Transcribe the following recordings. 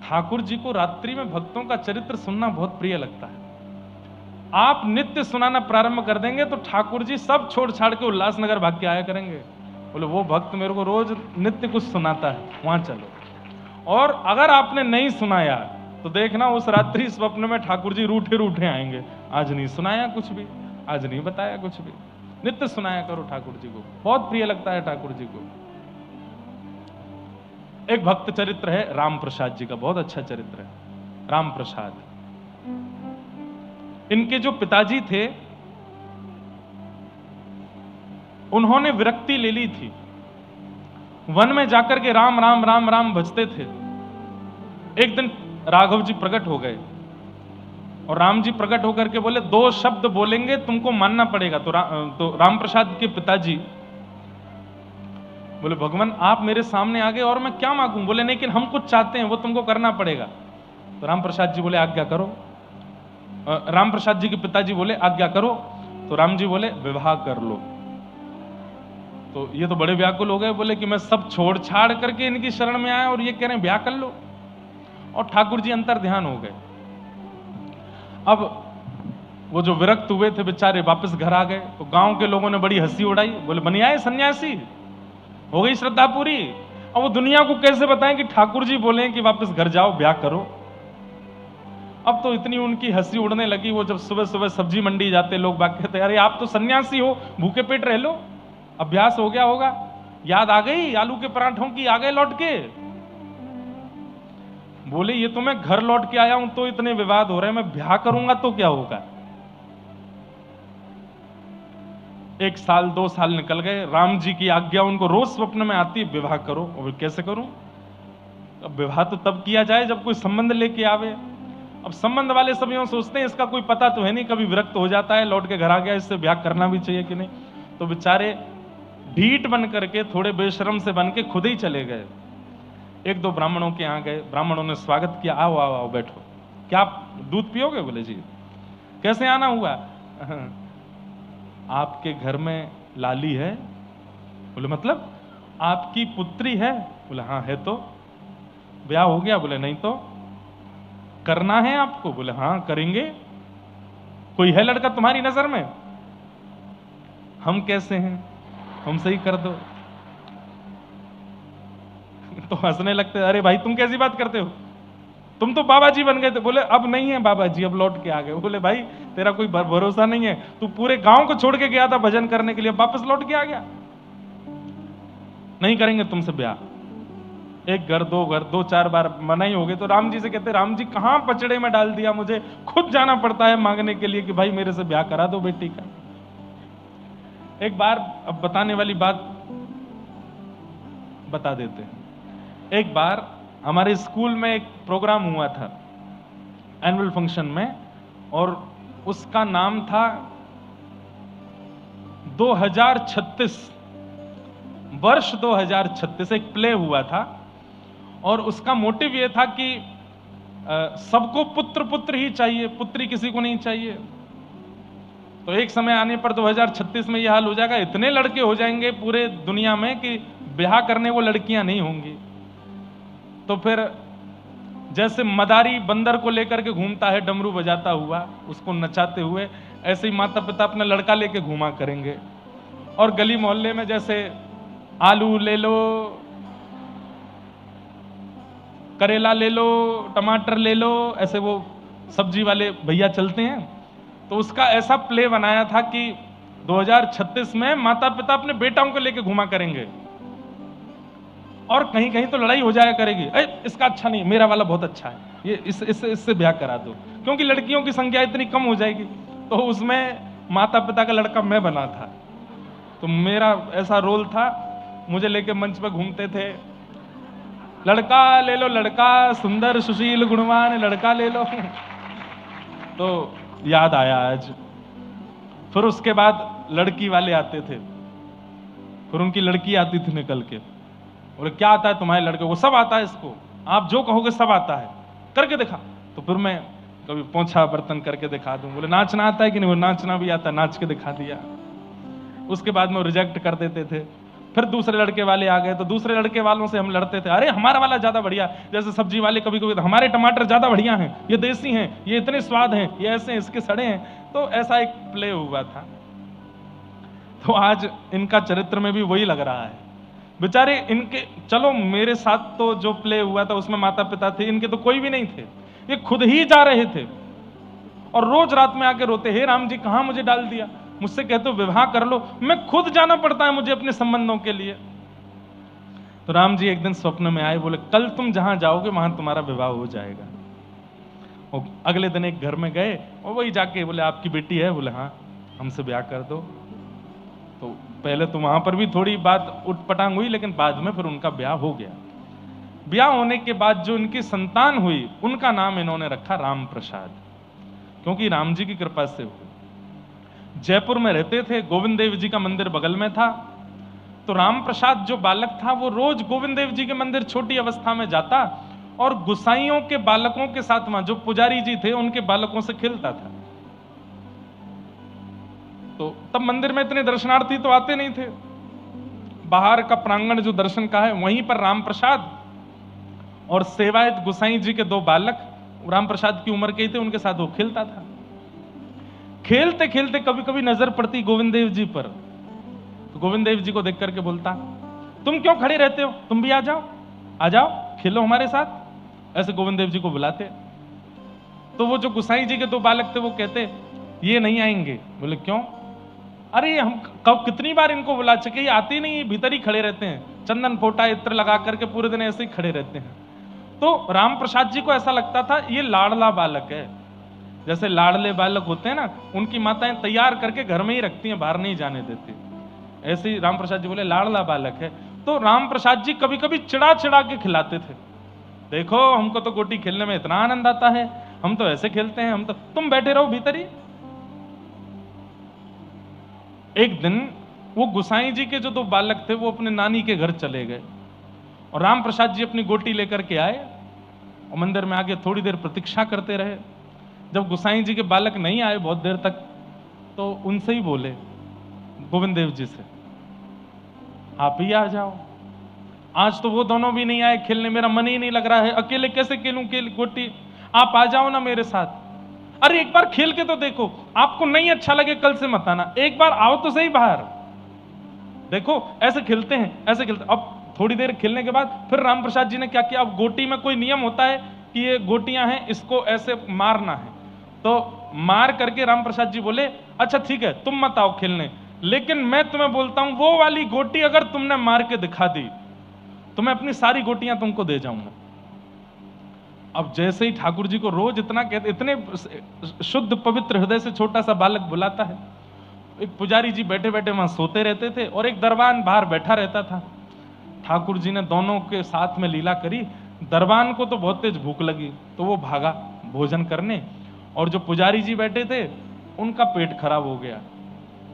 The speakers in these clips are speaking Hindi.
ठाकुर जी को रात्रि में भक्तों का चरित्र सुनना बहुत प्रिय लगता है। आप नित्य सुनाना प्रारंभ कर देंगे तो ठाकुर जी सब छोड़ छाड़ के उल्लासनगर भाग के आया करेंगे। बोले वो भक्त मेरे को रोज नित्य कुछ सुनाता है, वहां चलो। और अगर आपने नहीं सुनाया तो देखना उस रात्रि स्वप्न में ठाकुर जी रूठे रूठे आएंगे, आज नहीं सुनाया कुछ भी, आज नहीं बताया कुछ भी। नित्य सुनाया करो ठाकुर जी को, बहुत प्रिय लगता है ठाकुर जी को। एक भक्त चरित्र है राम प्रसाद जी का, बहुत अच्छा चरित्र है राम प्रसाद। इनके जो पिताजी थे उन्होंने विरक्ति ले ली थी, वन में जाकर के राम राम राम राम भजते थे। एक दिन राघव जी प्रकट हो गए और राम जी प्रकट होकर के बोले, दो शब्द बोलेंगे तुमको मानना पड़ेगा। तो राम प्रसाद के पिताजी बोले, भगवान आप मेरे सामने आ गए और मैं क्या मांगूं? बोले, लेकिन हम कुछ चाहते हैं वो तुमको करना पड़ेगा। तो राम प्रसाद जी बोले, आज्ञा करो। राम प्रसाद जी के पिताजी बोले, आज्ञा करो। तो राम जी बोले, विवाह कर लो। तो ये तो बड़े व्याकुल हो गए, बोले कि मैं सब छोड़ छाड़ करके इनकी शरण में आया और ये कह रहे हैं ब्याह कर लो। और ठाकुर जी अंतर ध्यान हो गए। अब वो जो विरक्त हुए थे बेचारे वापस घर आ गए, तो गांव के लोगों ने बड़ी हंसी उड़ाई, बोले बनी आए सन्यासी, हो गई श्रद्धा पूरी। अब वो दुनिया को कैसे बताएं कि ठाकुर जी बोले कि वापस घर जाओ ब्याह करो। अब तो इतनी उनकी हंसी उड़ने लगी, वो जब सुबह सुबह सब्जी मंडी जाते लोग बाग कहते, अरे आप तो सन्यासी हो, भूखे पेट रह लो, अभ्यास हो गया होगा, याद आ गई आलू के पराठों की, आ गए लौट के। बोले ये तो मैं घर लौट के आया हूं तो इतने विवाद हो रहे हैं, मैं ब्याह करूंगा तो क्या होगा। 1 साल 2 साल निकल गए, राम जी की आज्ञा उनको रोज स्वप्न में आती, विवाह करो। और कैसे करूं? अब विवाह तो तब किया जाए जब कोई संबंध लेके आवे। अब संबंध वाले सब यूं सोचते हैं इसका कोई पता तो है नहीं, कभी विरक्त हो जाता है, लौट के घर आ गया, इससे ब्याह करना भी चाहिए कि नहीं। तो बेचारे ढीठ बन करके, थोड़े बेशरम से बन के खुद ही चले गए। 1-2 ब्राह्मणों के यहाँ गए, ब्राह्मणों ने स्वागत किया, आओ आओ आओ बैठो, क्या आप दूध पियोगे? बोले जी। कैसे आना हुआ? आपके घर में लाली है? बोले मतलब आपकी पुत्री है? बोले हाँ है। तो ब्याह हो गया? बोले नहीं। तो करना है आपको? बोले हाँ करेंगे। कोई है लड़का तुम्हारी नजर में? हम कैसे हैं, हमसे ही कर दो। तो हंसने लगते, अरे भाई तुम कैसी बात करते हो, तुम तो बाबा जी बन गए थे। बोले अब नहीं है बाबा जी, अब लौट के आ गए। बोले भाई तेरा कोई भरोसा नहीं है, तू पूरे गांव को छोड़ के गया था भजन करने के लिए, वापस लौट के आ गया। नहीं करेंगे तुमसे ब्याह। 1 घर 2 घर 2-4 बार मना ही हो गए। तो राम जी से कहते, राम जी कहां पचड़े में डाल दिया, मुझे खुद जाना पड़ता है मांगने के लिए कि भाई मेरे से ब्याह करा दो बेटी का। एक बार अब बताने वाली बात बता देते हैं। एक बार हमारे स्कूल में एक प्रोग्राम हुआ था एनुअल फंक्शन में, और उसका नाम था 2036, वर्ष 2036 एक प्ले हुआ था। और उसका मोटिव यह था कि सबको पुत्र पुत्र ही चाहिए, पुत्री किसी को नहीं चाहिए। तो एक समय आने पर 2036 में यह हाल हो जाएगा, इतने लड़के हो जाएंगे पूरे दुनिया में कि ब्याह करने को लड़कियां नहीं होंगी। तो फिर जैसे मदारी बंदर को लेकर के घूमता है डमरू बजाता हुआ, उसको नचाते हुए, ऐसे ही माता पिता अपना लड़का लेके घूमा करेंगे। और गली मोहल्ले में जैसे आलू ले लो, करेला ले लो, टमाटर ले लो, ऐसे वो सब्जी वाले भैया चलते हैं। तो उसका ऐसा प्ले बनाया था कि 2036 में माता पिता अपने बेटाओं को लेके घुमा करेंगे, और कहीं कहीं तो लड़ाई हो जाया करेगी, इसका अच्छा नहीं, मेरा वाला बहुत अच्छा है, ये इससे ब्याह करा दो, क्योंकि लड़कियों की संख्या इतनी कम हो जाएगी। तो उसमें माता पिता का लड़का मैं बना था, तो मेरा ऐसा रोल था, मुझे लेके मंच पर घूमते थे, लड़का ले लो लड़का, सुंदर सुशील गुणवान लड़का ले लो। तो याद आया आज। फिर उसके बाद लड़की वाले आते थे, फिर उनकी लड़की आती थी निकल के, बोले क्या आता है तुम्हारे लड़के को? सब आता है इसको, आप जो कहोगे सब आता है, करके दिखा। तो फिर मैं कभी पोंछा बर्तन करके दिखा दूं। बोले नाचना आता है कि नहीं? वो नाचना भी आता है, नाच के दिखा दिया। उसके बाद में रिजेक्ट कर देते थे, फिर दूसरे लड़के वाले आ गए तो दूसरे लड़के वालों से हम लड़ते थे, अरे हमारा वाला ज्यादा बढ़िया। जैसे सब्जी वाले कभी कभी हमारे टमाटर ज्यादा बढ़िया हैं, ये देसी हैं, ये इतने स्वाद हैं, ये ऐसे हैं, इसके सड़े हैं। तो ऐसा एक प्ले हुआ था। तो आज इनका चरित्र में भी वही लग रहा है। बेचारे इनके, चलो मेरे साथ तो जो प्ले हुआ था उसमें माता पिता थे, इनके तो कोई भी नहीं थे। ये खुद ही जा रहे थे और रोज रात में आके रोते, हे राम जी कहां मुझे डाल दिया, मुझसे कहते हो विवाह कर लो, मैं खुद जाना पड़ता है मुझे अपने संबंधों के लिए। तो राम जी एक दिन स्वप्न में आए, बोले कल तुम जहां जाओगे वहां तुम्हारा विवाह हो जाएगा। और अगले दिन एक घर में गए और वही जाके बोले आपकी बेटी है, बोले हाँ हमसे ब्याह कर दो। तो पहले तो वहां पर भी थोड़ी बात उटपटांग हुई, लेकिन बाद में फिर उनका ब्याह हो गया। ब्याह होने के बाद जो इनकी संतान हुई उनका नाम इन्होंने रखा राम प्रसाद, क्योंकि राम जी की कृपा से हुई। जयपुर में रहते थे, गोविंद देव जी का मंदिर बगल में था। तो राम प्रसाद जो बालक था वो रोज गोविंद देव जी के मंदिर छोटी अवस्था में जाता और गुसाइयों के बालकों के साथ, वहां जो पुजारी जी थे उनके बालकों से खेलता था। तो तब मंदिर में इतने दर्शनार्थी तो आते नहीं थे, बाहर का प्रांगण जो दर्शन का है वहीं पर राम प्रसाद और सेवायत गुसाई जी के दो बालक, राम प्रसाद की उम्र के थे, उनके साथ वो खेलता था। खेलते खेलते कभी कभी नजर पड़ती गोविंद देव जी पर, तो गोविंद देव जी को देख करके बोलता तुम क्यों खड़े रहते हो, तुम भी आ जाओ खेलो हमारे साथ। ऐसे गोविंद देव जी को बुलाते। तो वो जो गुसाई जी के दो बालक थे वो कहते ये नहीं आएंगे। बोले क्यों? अरे हम कब कितनी बार इनको बुला चुके, ये आते नहीं, भीतर ही खड़े रहते हैं, चंदन फोटा इत्र लगा करके पूरे दिन ऐसे ही खड़े रहते हैं। तो राम प्रसाद जी को ऐसा लगता था ये लाडला बालक है, जैसे लाडले बालक होते हैं ना, उनकी माताएं तैयार करके घर में ही रखती हैं, बाहर नहीं जाने देती। ऐसे ही राम प्रसाद जी बोले लाडला बालक है। तो राम प्रसाद जी कभी कभी चिढ़ा चिढ़ा के खिलाते थे, देखो हमको तो गोटी खेलने में इतना आनंद आता है, हम तो ऐसे खेलते हैं, हम तो, तुम बैठे रहो भीतर ही। एक दिन वो गुसाई जी के जो दो बालक थे वो अपने नानी के घर चले गए और राम प्रसाद जी अपनी गोटी लेकर के आए और मंदिर में आके थोड़ी देर प्रतीक्षा करते रहे। जब गुसाई जी के बालक नहीं आए बहुत देर तक, तो उनसे ही बोले गोविंद देव जी से, आप ही आ जाओ, आज तो वो दोनों भी नहीं आए खेलने, मेरा मन ही नहीं लग रहा है, अकेले कैसे खेलूं गोटी, आप आ जाओ ना मेरे साथ। अरे एक बार खेल के तो देखो, आपको नहीं अच्छा लगे कल से मत आना, एक बार आओ तो सही बाहर, देखो ऐसे खेलते हैं, ऐसे खेलते। अब थोड़ी देर खेलने के बाद फिर राम प्रसाद जी ने क्या किया, अब गोटी में कोई नियम होता है कि ये गोटियां हैं, इसको ऐसे मारना है। तो मार करके राम प्रसाद जी बोले अच्छा ठीक है तुम मत आओ खेलने, लेकिन मैं तुम्हें बोलता हूं वो वाली गोटी अगर तुमने मार के दिखा दी तो मैं अपनी सारी गोटियां तुमको दे जाऊंगा। अब जैसे ही ठाकुर जी को रोज इतना कहते, इतने शुद्ध पवित्र हृदय से छोटा सा बालक बुलाता है। एक पुजारी जी बैठे बैठे वहां सोते रहते थे और एक दरबान बाहर बैठा रहता था। ठाकुर जी ने दोनों के साथ में लीला करी। दरबान को तो बहुत तेज भूख लगी तो वो भागा भोजन करने, और जो पुजारी जी बैठे थे उनका पेट खराब हो गया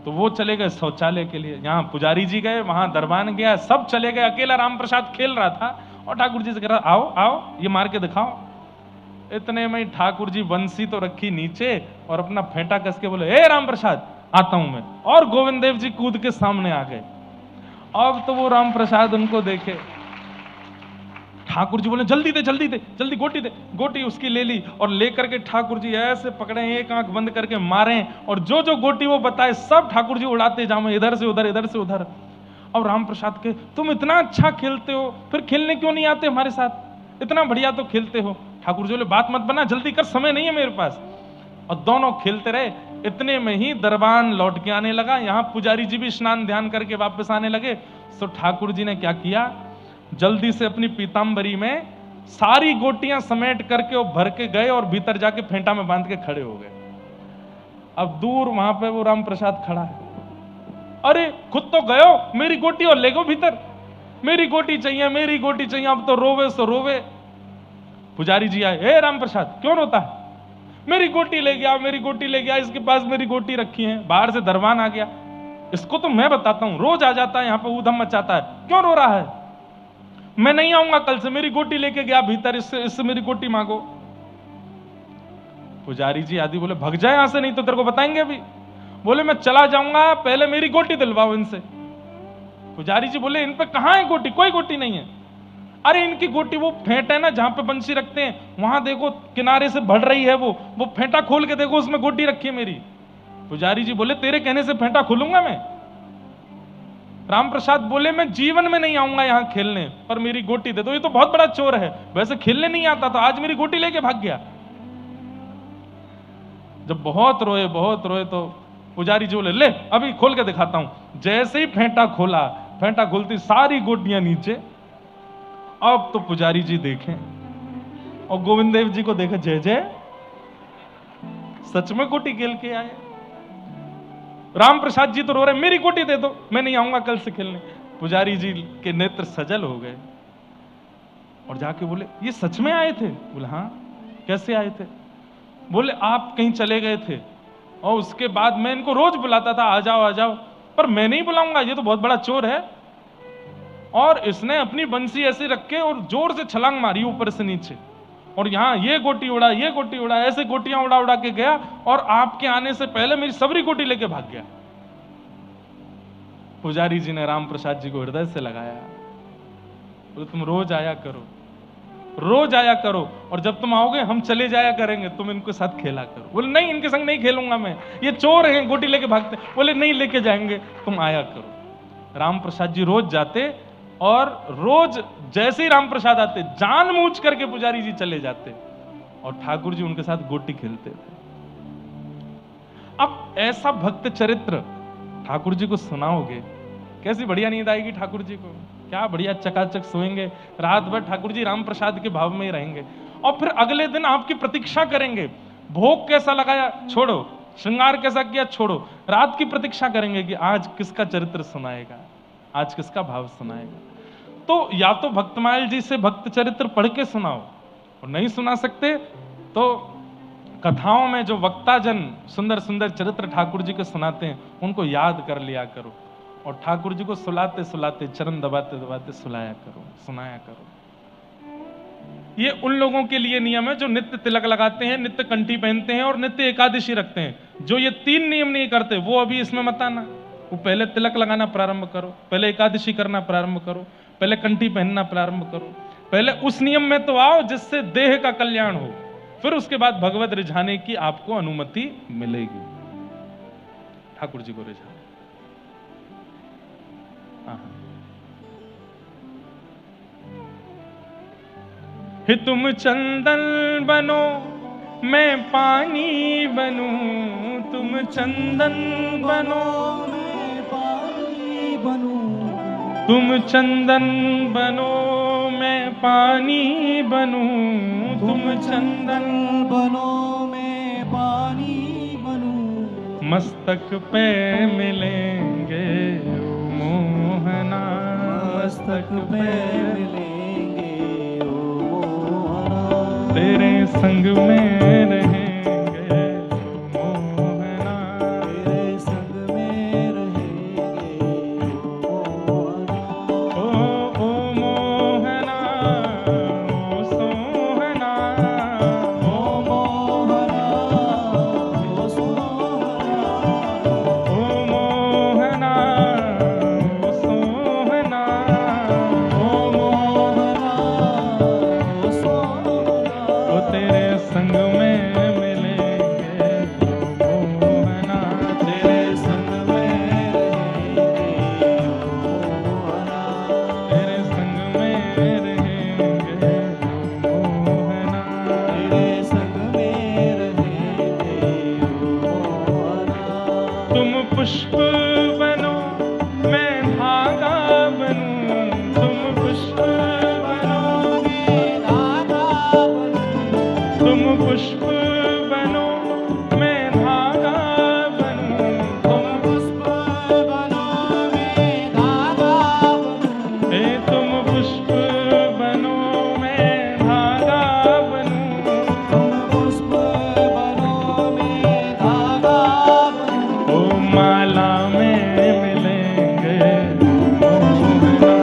तो वो चले गए शौचालय के लिए। यहाँ पुजारी जी गए, वहां दरबान गया, सब चले गए, अकेला राम प्रसाद खेल रहा था और ठाकुर जी से कह रहा आओ आओ ये मार के दिखाओ। इतने में ठाकुर जी बंसी तो रखी नीचे और अपना फेंटा कस के बोले ए राम प्रसाद आता हूं मैं, और गोविंद देव जी कूद के सामने आ गए। अब तो वो राम प्रसाद उनको देखे, ठाकुर जी बोले जल्दी दे जल्दी दे जल्दी गोटी दे। गोटी उसकी ले ली और लेकर के ठाकुर जी ऐसे पकड़े, एक आंख बंद करके मारे और जो जो गोटी वो बताए सब ठाकुर जी उड़ाते जाओ, इधर से उधर इधर से उधर। और राम प्रसाद के तुम इतना अच्छा खेलते हो फिर खेलने क्यों नहीं आते हमारे साथ, इतना बढ़िया तो खेलते हो। ठाकुर जी बोले बात मत बना, जल्दी कर, समय नहीं है मेरे पास। और दोनों खेलते रहे। इतने में ही दरबान लौट के आने लगा, यहाँ पुजारी जी भी स्नान ध्यान करके वापस आने लगे। तो ठाकुर जी ने क्या किया, जल्दी से अपनी पीताम्बरी में सारी गोटियां समेट करके वो भर के गए और भीतर जाके फेंटा में बांध के खड़े हो गए। अब दूर वहां पे वो राम प्रसाद खड़ा है, अरे खुद तो गयो, मेरी गोटी और ले गो भीतर, मेरी गोटी चाहिए मेरी गोटी चाहिए। अब तो रोवे सो रोवे। पुजारी जी आए, हे राम प्रसाद क्यों रोता है, मेरी गोटी ले गया मेरी गोटी ले गया, इसके पास मेरी गोटी रखी है। बाहर से दरबान आ गया, इसको तो मैं बताता हूं, रोज आ जाता है यहाँ पे ऊधम मचाता है, क्यों रो रहा है, मैं नहीं आऊंगा कल से, मेरी गोटी लेके गया भीतर, इससे मेरी गोटी मांगो। पुजारी जी आदि बोले भग जाए यहां से, नहीं तो तेरे को बताएंगे अभी। बोले मैं चला जाऊंगा, पहले मेरी गोटी दिलवाओ इनसे। पुजारी जी बोले इन पे कहाँ है गोटी? कोई गोटी नहीं है। अरे इनकी गोटी वो फेंट है ना जहां पे बंसी रखते हैं, वहां देखो किनारे से बढ़ रही है, वो फेंटा खोल के देखो, उसमें गोटी रखी है मेरी। पुजारी जी बोले तेरे कहने से फेंटा खोलूंगा मैं? राम प्रसाद बोले मैं जीवन में नहीं आऊंगा यहां खेलने, पर मेरी गोटी दे दो। ये तो बहुत बड़ा चोर है, वैसे खेलने नहीं आता था, आज मेरी गोटी लेके भाग गया। जब बहुत रोए तो पुजारी जी बोले ले अभी खोल के दिखाता हूं। जैसे ही फेंटा खोला, फेंटा खोलती सारी गोटियां नीचे। अब तो पुजारी जी देखें और गोविंद देव जी को देखे, जय जय, सच में गोटी खेल के आए। राम प्रसाद जी तो रो रहे, मेरी गोटी दे दो, मैं नहीं आऊंगा कल से खेलने। पुजारी जी के नेत्र सजल हो गए और जाके बोले ये सच में आए थे? बोले हाँ। कैसे आए थे? बोले आप कहीं चले गए थे और उसके बाद मैं इनको रोज बुलाता था, आ जाओ आ जाओ, पर मैं नहीं बुलाऊंगा, ये तो बहुत बड़ा चोर है। और इसने अपनी बंसी ऐसे रखे और जोर से छलांग मारी ऊपर से नीचे, और यहां ये गोटी उड़ा, ऐसे गोटियां उड़ा उड़ा के गया, और आपके आने से पहले मेरी सबरी गोटी लेके भाग गया। पुजारी जी ने राम प्रसाद जी को हृदय से लगाया, बोले तुम रोज आया करो, रोज आया करो, और जब तुम आओगे हम चले जाया करेंगे, तुम इनके साथ खेला करो। बोले नहीं, इनके संग नहीं खेलूंगा मैं, ये चोर हैं, गोटी लेके भागते। बोले नहीं, लेके जाएंगे, तुम आया करो। राम प्रसाद जी रोज जाते, और रोज जैसे ही राम प्रसाद आते जानबूझ करके पुजारी जी चले जाते, और ठाकुर जी उनके साथ गोटी खेलते थे। अब ऐसा भक्त चरित्र ठाकुर जी को सुनाओगे, कैसी बढ़िया नींद आएगी ठाकुर जी को, क्या बढ़िया चकाचक सोएंगे, रात भर ठाकुर जी राम प्रसाद के भाव में ही रहेंगे। और फिर अगले दिन आपकी प्रतीक्षा करेंगे, भोग कैसा लगाया छोड़ो, श्रृंगार कैसा किया छोड़ो, रात की प्रतीक्षा करेंगे कि आज किसका चरित्र सुनाएगा, आज किसका भाव सुनाएगा। तो या तो भक्तमाल जी से भक्त चरित्र पढ़ के सुनाओ, और नहीं सुना सकते तो कथाओं में जो वक्ता जन सुंदर सुंदर चरित्र ठाकुर जी के सुनाते हैं उनको याद कर लिया करो, और ठाकुर जी को सुलाते सुलाते, चरण दबाते दबाते सुनाया करो। ये उन लोगों के लिए नियम है जो नित्य तिलक लगाते हैं, नित्य कंठी पहनते हैं और नित्य एकादशी रखते हैं। जो ये 3 नियम नहीं करते वो अभी इसमें मत आना। वो पहले तिलक लगाना प्रारंभ करो, पहले एकादशी करना प्रारंभ करो, पहले कंठी पहनना प्रारंभ करो, पहले उस नियम में तो आओ जिससे देह का कल्याण हो, फिर उसके बाद भगवत रिझाने की आपको अनुमति मिलेगी। ठाकुर जी को रिझाओ। हे तुम चंदन बनो मैं पानी बनूं, तुम चंदन बनो मैं पानी बनूं, तुम चंदन बनो मैं पानी बनूं, तुम चंदन बनो मैं पानी बनूं, मस्तक पे मिलेंगे ओ मोहना, मस्तक पे मिलेंगे ओ मोहना, तेरे संग में रहेंगे ओ मोहना, तेरे संग में रहेंगे ओ मोहना, ओ सोहना, मोहना, ओ सोहना, ओ मोहना, ओ सोहना, ओ मोहना, ओ सोहना, ओ तेरे संग में मिलेंगे ओ मोहना, तेरे संग में रहेंगे ओ मोहना, तेरे संग में रहेंगे ओ मोहना, तेरे संग में रहेंगे ओ मोहना, तुम पुष्प बनो मैं धागा बनूं, तुम पुष्प बनो, मैं धागा बनूं, तुम पुष्प बनो मैं धागा बनूं, तुम पुष्प बनो मैं धागा बनूं, हे तुम पुष्प बनो मैं धागा बनूं, तुम पुष्प बनो मैं धागा बनूं, ओ माला में मिलेंगे ओ मोहना,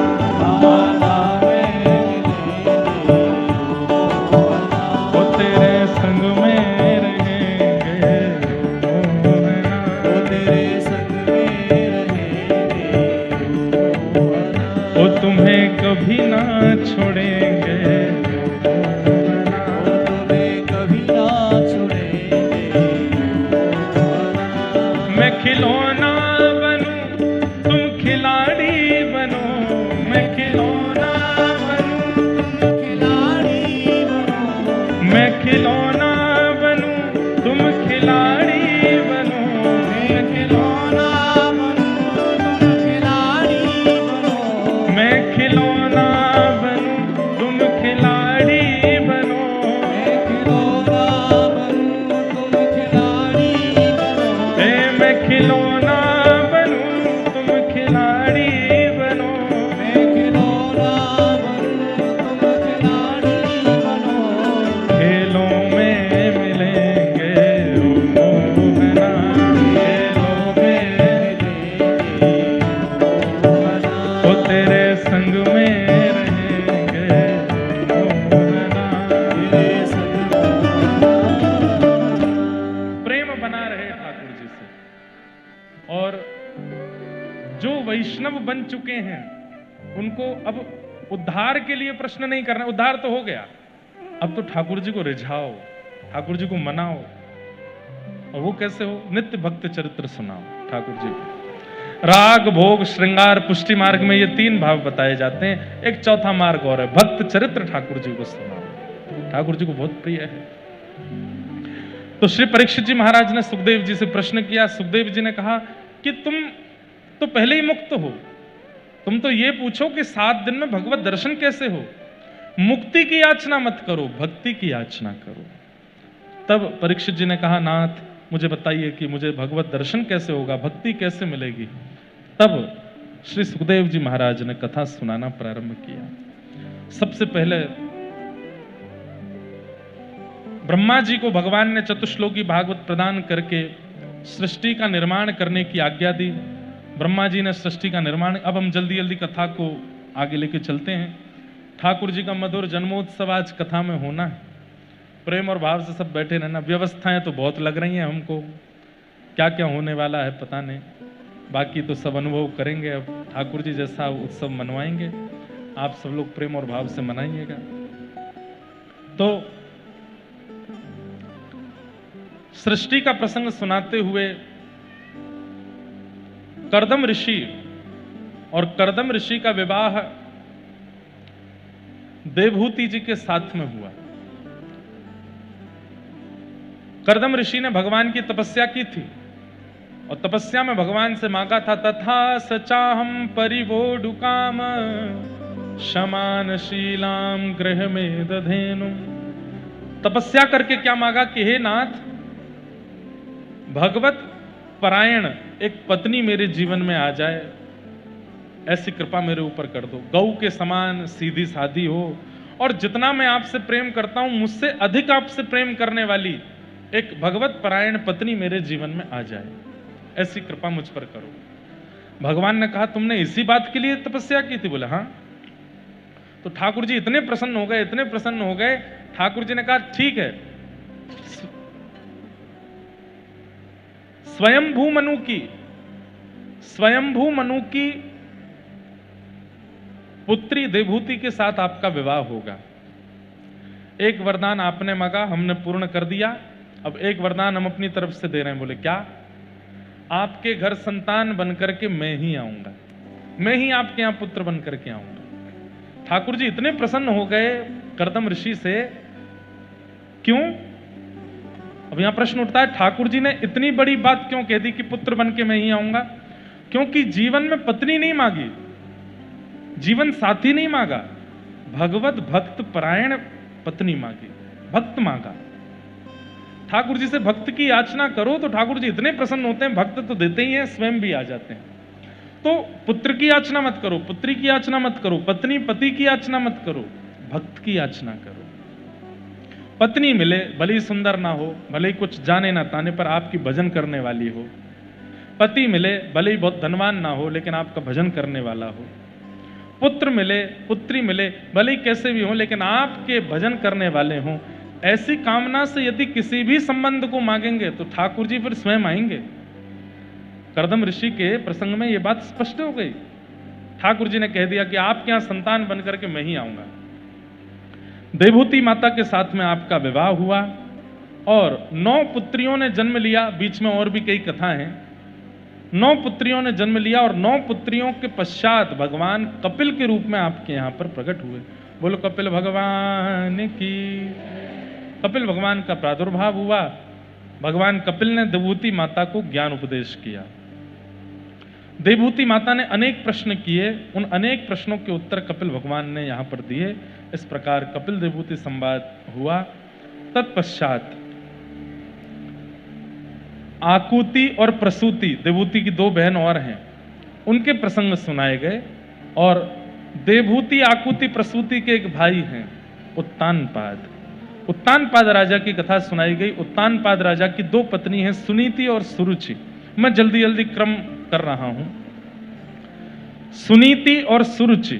माला में मिलेंगे ओ मोहना, ओ तेरे संग में खिलौना बनूं तुम खिलाड़ी बनो, मैं खिलौना बनूं तुम खिलाड़ी बनो, मैं खिलौना बनूं तुम खिलाड़ी बनो, मैं खिलौना बनूं तुम खिलाड़ी बनो, मैं खिलौना बनूं तुम खिलाड़ी बनो, मैं खिलौना बनूं तुम खिलाड़ी बनो, खेलों में मिलेंगे ओ मोहना, खेलों में ओ तेरे संग में रहेंगे ओ मोहना। प्रेम बना रहे ठाकुर जी से। और जो वैष्णव बन चुके हैं उनको अब उद्धार के लिए प्रश्न नहीं करना, उद्धार तो हो गया, अब तो ठाकुर जी को रिझाओ, ठाकुर जी को मनाओ। और वो कैसे हो? नित्य भक्त चरित्र सुनाओ ठाकुर जी को। राग भोग श्रृंगार पुष्टि मार्ग में ये 3 भाव बताए जाते हैं। एक चौथा मार्ग और है, भक्त चरित्र ठाकुर जी को सुनाओ। ठाकुर जी को बहुत प्रिय है। तो श्री परीक्षित जी महाराज ने सुखदेव जी से प्रश्न किया। सुखदेव जी ने कहा कि तुम तो पहले ही मुक्त हो, तुम तो ये पूछो कि 7 दिन में भगवत दर्शन कैसे हो। मुक्ति की याचना मत करो, भक्ति की याचना करो। तब परीक्षित जी ने कहा, नाथ मुझे बताइए कि मुझे भगवत दर्शन कैसे होगा, भक्ति कैसे मिलेगी। तब श्री सुखदेव जी महाराज ने कथा सुनाना प्रारंभ किया। सबसे पहले ब्रह्मा जी को भगवान ने चतुश्लोकी भागवत प्रदान करके सृष्टि का निर्माण करने की आज्ञा दी। ब्रह्मा जी ने सृष्टि का निर्माण, अब हम जल्दी जल्दी कथा को आगे लेके चलते हैं। ठाकुर जी का मधुर जन्मोत्सव आज कथा में होना है। प्रेम और भाव से सब बैठे रहना। व्यवस्थाएं तो बहुत लग रही हैं हमको, क्या क्या होने वाला है पता नहीं, बाकी तो सब अनुभव करेंगे। अब ठाकुर जी जैसा उत्सव मनवाएंगे, आप सब लोग प्रेम और भाव से मनाइएगा। तो सृष्टि का प्रसंग सुनाते हुए कर्दम ऋषि और कर्दम ऋषि का विवाह देवहूति जी के साथ में हुआ। कर्दम ऋषि ने भगवान की तपस्या की थी और तपस्या में भगवान से मांगा था, तथा सचाहम परिवोडुकाम शमानशीलाम गृह में दधेनु। तपस्या करके क्या मांगा कि हे नाथ, भगवत परायण एक पत्नी मेरे जीवन में आ जाए, ऐसी कृपा मेरे ऊपर कर दो। गौ के समान सीधी सादी हो और जितना मैं आपसे प्रेम करता हूं मुझसे अधिक आपसे प्रेम करने वाली एक भगवत परायण पत्नी मेरे जीवन में आ जाए, ऐसी कृपा मुझ पर करो। भगवान ने कहा, तुमने इसी बात के लिए तपस्या की थी? बोले हाँ। तो ठाकुर जी इतने प्रसन्न हो गए, इतने प्रसन्न हो गए। ठाकुर जी ने कहा, ठीक है, स्वयंभू मनु की पुत्री देवहूति के साथ आपका विवाह होगा। एक वरदान आपने मांगा, हमने पूर्ण कर दिया। अब एक वरदान हम अपनी तरफ से दे रहे हैं। बोले क्या? आपके घर संतान बनकर के मैं ही आऊंगा, मैं ही आपके यहां पुत्र बनकर के आऊंगा। ठाकुर जी इतने प्रसन्न हो गए कर्दम ऋषि से। क्यों? अब यहां प्रश्न उठता है, ठाकुर जी ने इतनी बड़ी बात क्यों कह दी कि पुत्र बन के मैं ही आऊंगा? क्योंकि जीवन में पत्नी नहीं मांगी, जीवन साथी नहीं मांगा, भगवत भक्त परायण पत्नी मांगी, भक्त मांगा। ठाकुर जी से भक्त की याचना करो तो ठाकुर जी इतने प्रसन्न होते हैं, भक्त तो देते ही हैं, स्वयं भी आ जाते हैं। तो पुत्र की याचना मत करो, पुत्री की याचना मत करो, पत्नी पति की याचना मत करो, भक्त की याचना करो। पत्नी मिले, भले ही सुंदर ना हो, भले ही कुछ जाने ना ताने पर आपकी भजन करने वाली हो। पति मिले, भले ही बहुत धनवान ना हो लेकिन आपका भजन करने वाला हो। पुत्र मिले, पुत्री मिले, भले ही कैसे भी हो लेकिन आपके भजन करने वाले हों। ऐसी कामना से यदि किसी भी संबंध को मांगेंगे तो ठाकुर जी फिर स्वयं आएंगे। कर्दम ऋषि के प्रसंग में यह बात स्पष्ट हो गई। ठाकुर जी ने कह दिया कि आपके यहां संतान बनकर के मैं ही आऊंगा। देवहूति माता के साथ में आपका विवाह हुआ और 9 पुत्रियों ने जन्म लिया। बीच में और भी कई कथा हैं। 9 पुत्रियों ने जन्म लिया और 9 पुत्रियों के पश्चात भगवान कपिल के रूप में आपके यहां पर प्रकट हुए। बोलो कपिल भगवान की। कपिल भगवान का प्रादुर्भाव हुआ। भगवान कपिल ने देवहूति माता को ज्ञान उपदेश किया। देवहूति माता ने अनेक प्रश्न किए, उन अनेक प्रश्नों के उत्तर कपिल भगवान ने यहां पर दिए। इस प्रकार कपिल देवहूति संवाद हुआ। तत्पश्चात आकुति और प्रसूति, देवहूति की दो बहन और हैं, उनके प्रसंग सुनाए गए। और देवहूति, आकुति, प्रसूति के एक भाई हैं उत्तानपाद। उत्तानपाद राजा की कथा सुनाई गई। उत्तानपाद राजा की दो पत्नी हैं, सुनीति और सुरुचि। मैं जल्दी जल्दी क्रम कर रहा हूं। सुनीति और सुरुचि।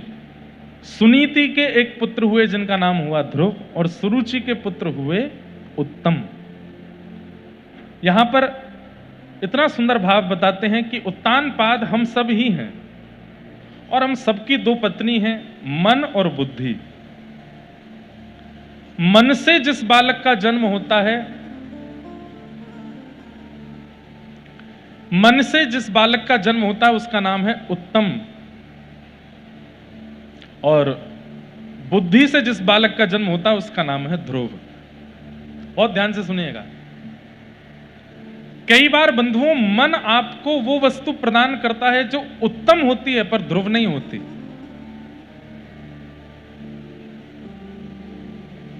सुनीति के एक पुत्र हुए जिनका नाम हुआ ध्रुव, और सुरुचि के पुत्र हुए उत्तम। यहां पर इतना सुंदर भाव बताते हैं कि उत्तानपाद हम सब ही हैं, और हम सबकी दो पत्नी हैं, मन और बुद्धि। मन से जिस बालक का जन्म होता है, मन से जिस बालक का जन्म होता है उसका नाम है उत्तम, और बुद्धि से जिस बालक का जन्म होता है उसका नाम है ध्रुव। बहुत ध्यान से सुनिएगा। कई बार बंधुओं, मन आपको वो वस्तु प्रदान करता है जो उत्तम होती है पर ध्रुव नहीं होती।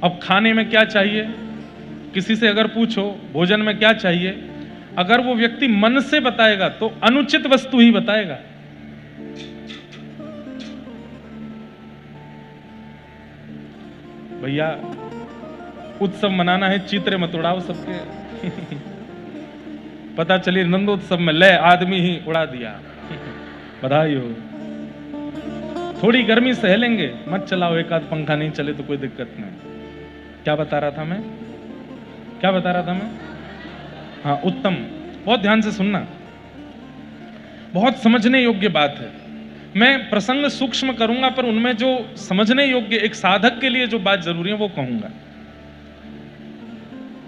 अब खाने में क्या चाहिए, किसी से अगर पूछो भोजन में क्या चाहिए, अगर वो व्यक्ति मन से बताएगा तो अनुचित वस्तु ही बताएगा। भैया उत्सव मनाना है, चित्रे मत उड़ाओ सबके। पता चली नंदोत्सव में ले आदमी ही उड़ा दिया। बधाई हो। थोड़ी गर्मी सह लेंगे, मत चलाओ, एक आध पंखा नहीं चले तो कोई दिक्कत नहीं। क्या बता रहा था मैं, क्या बता रहा था मैं? हाँ, उत्तम। बहुत ध्यान से सुनना, बहुत समझने योग्य बात है। मैं प्रसंग सूक्ष्म करूंगा, पर उनमें जो समझने योग्य, एक साधक के लिए जो बात जरूरी है वो कहूंगा।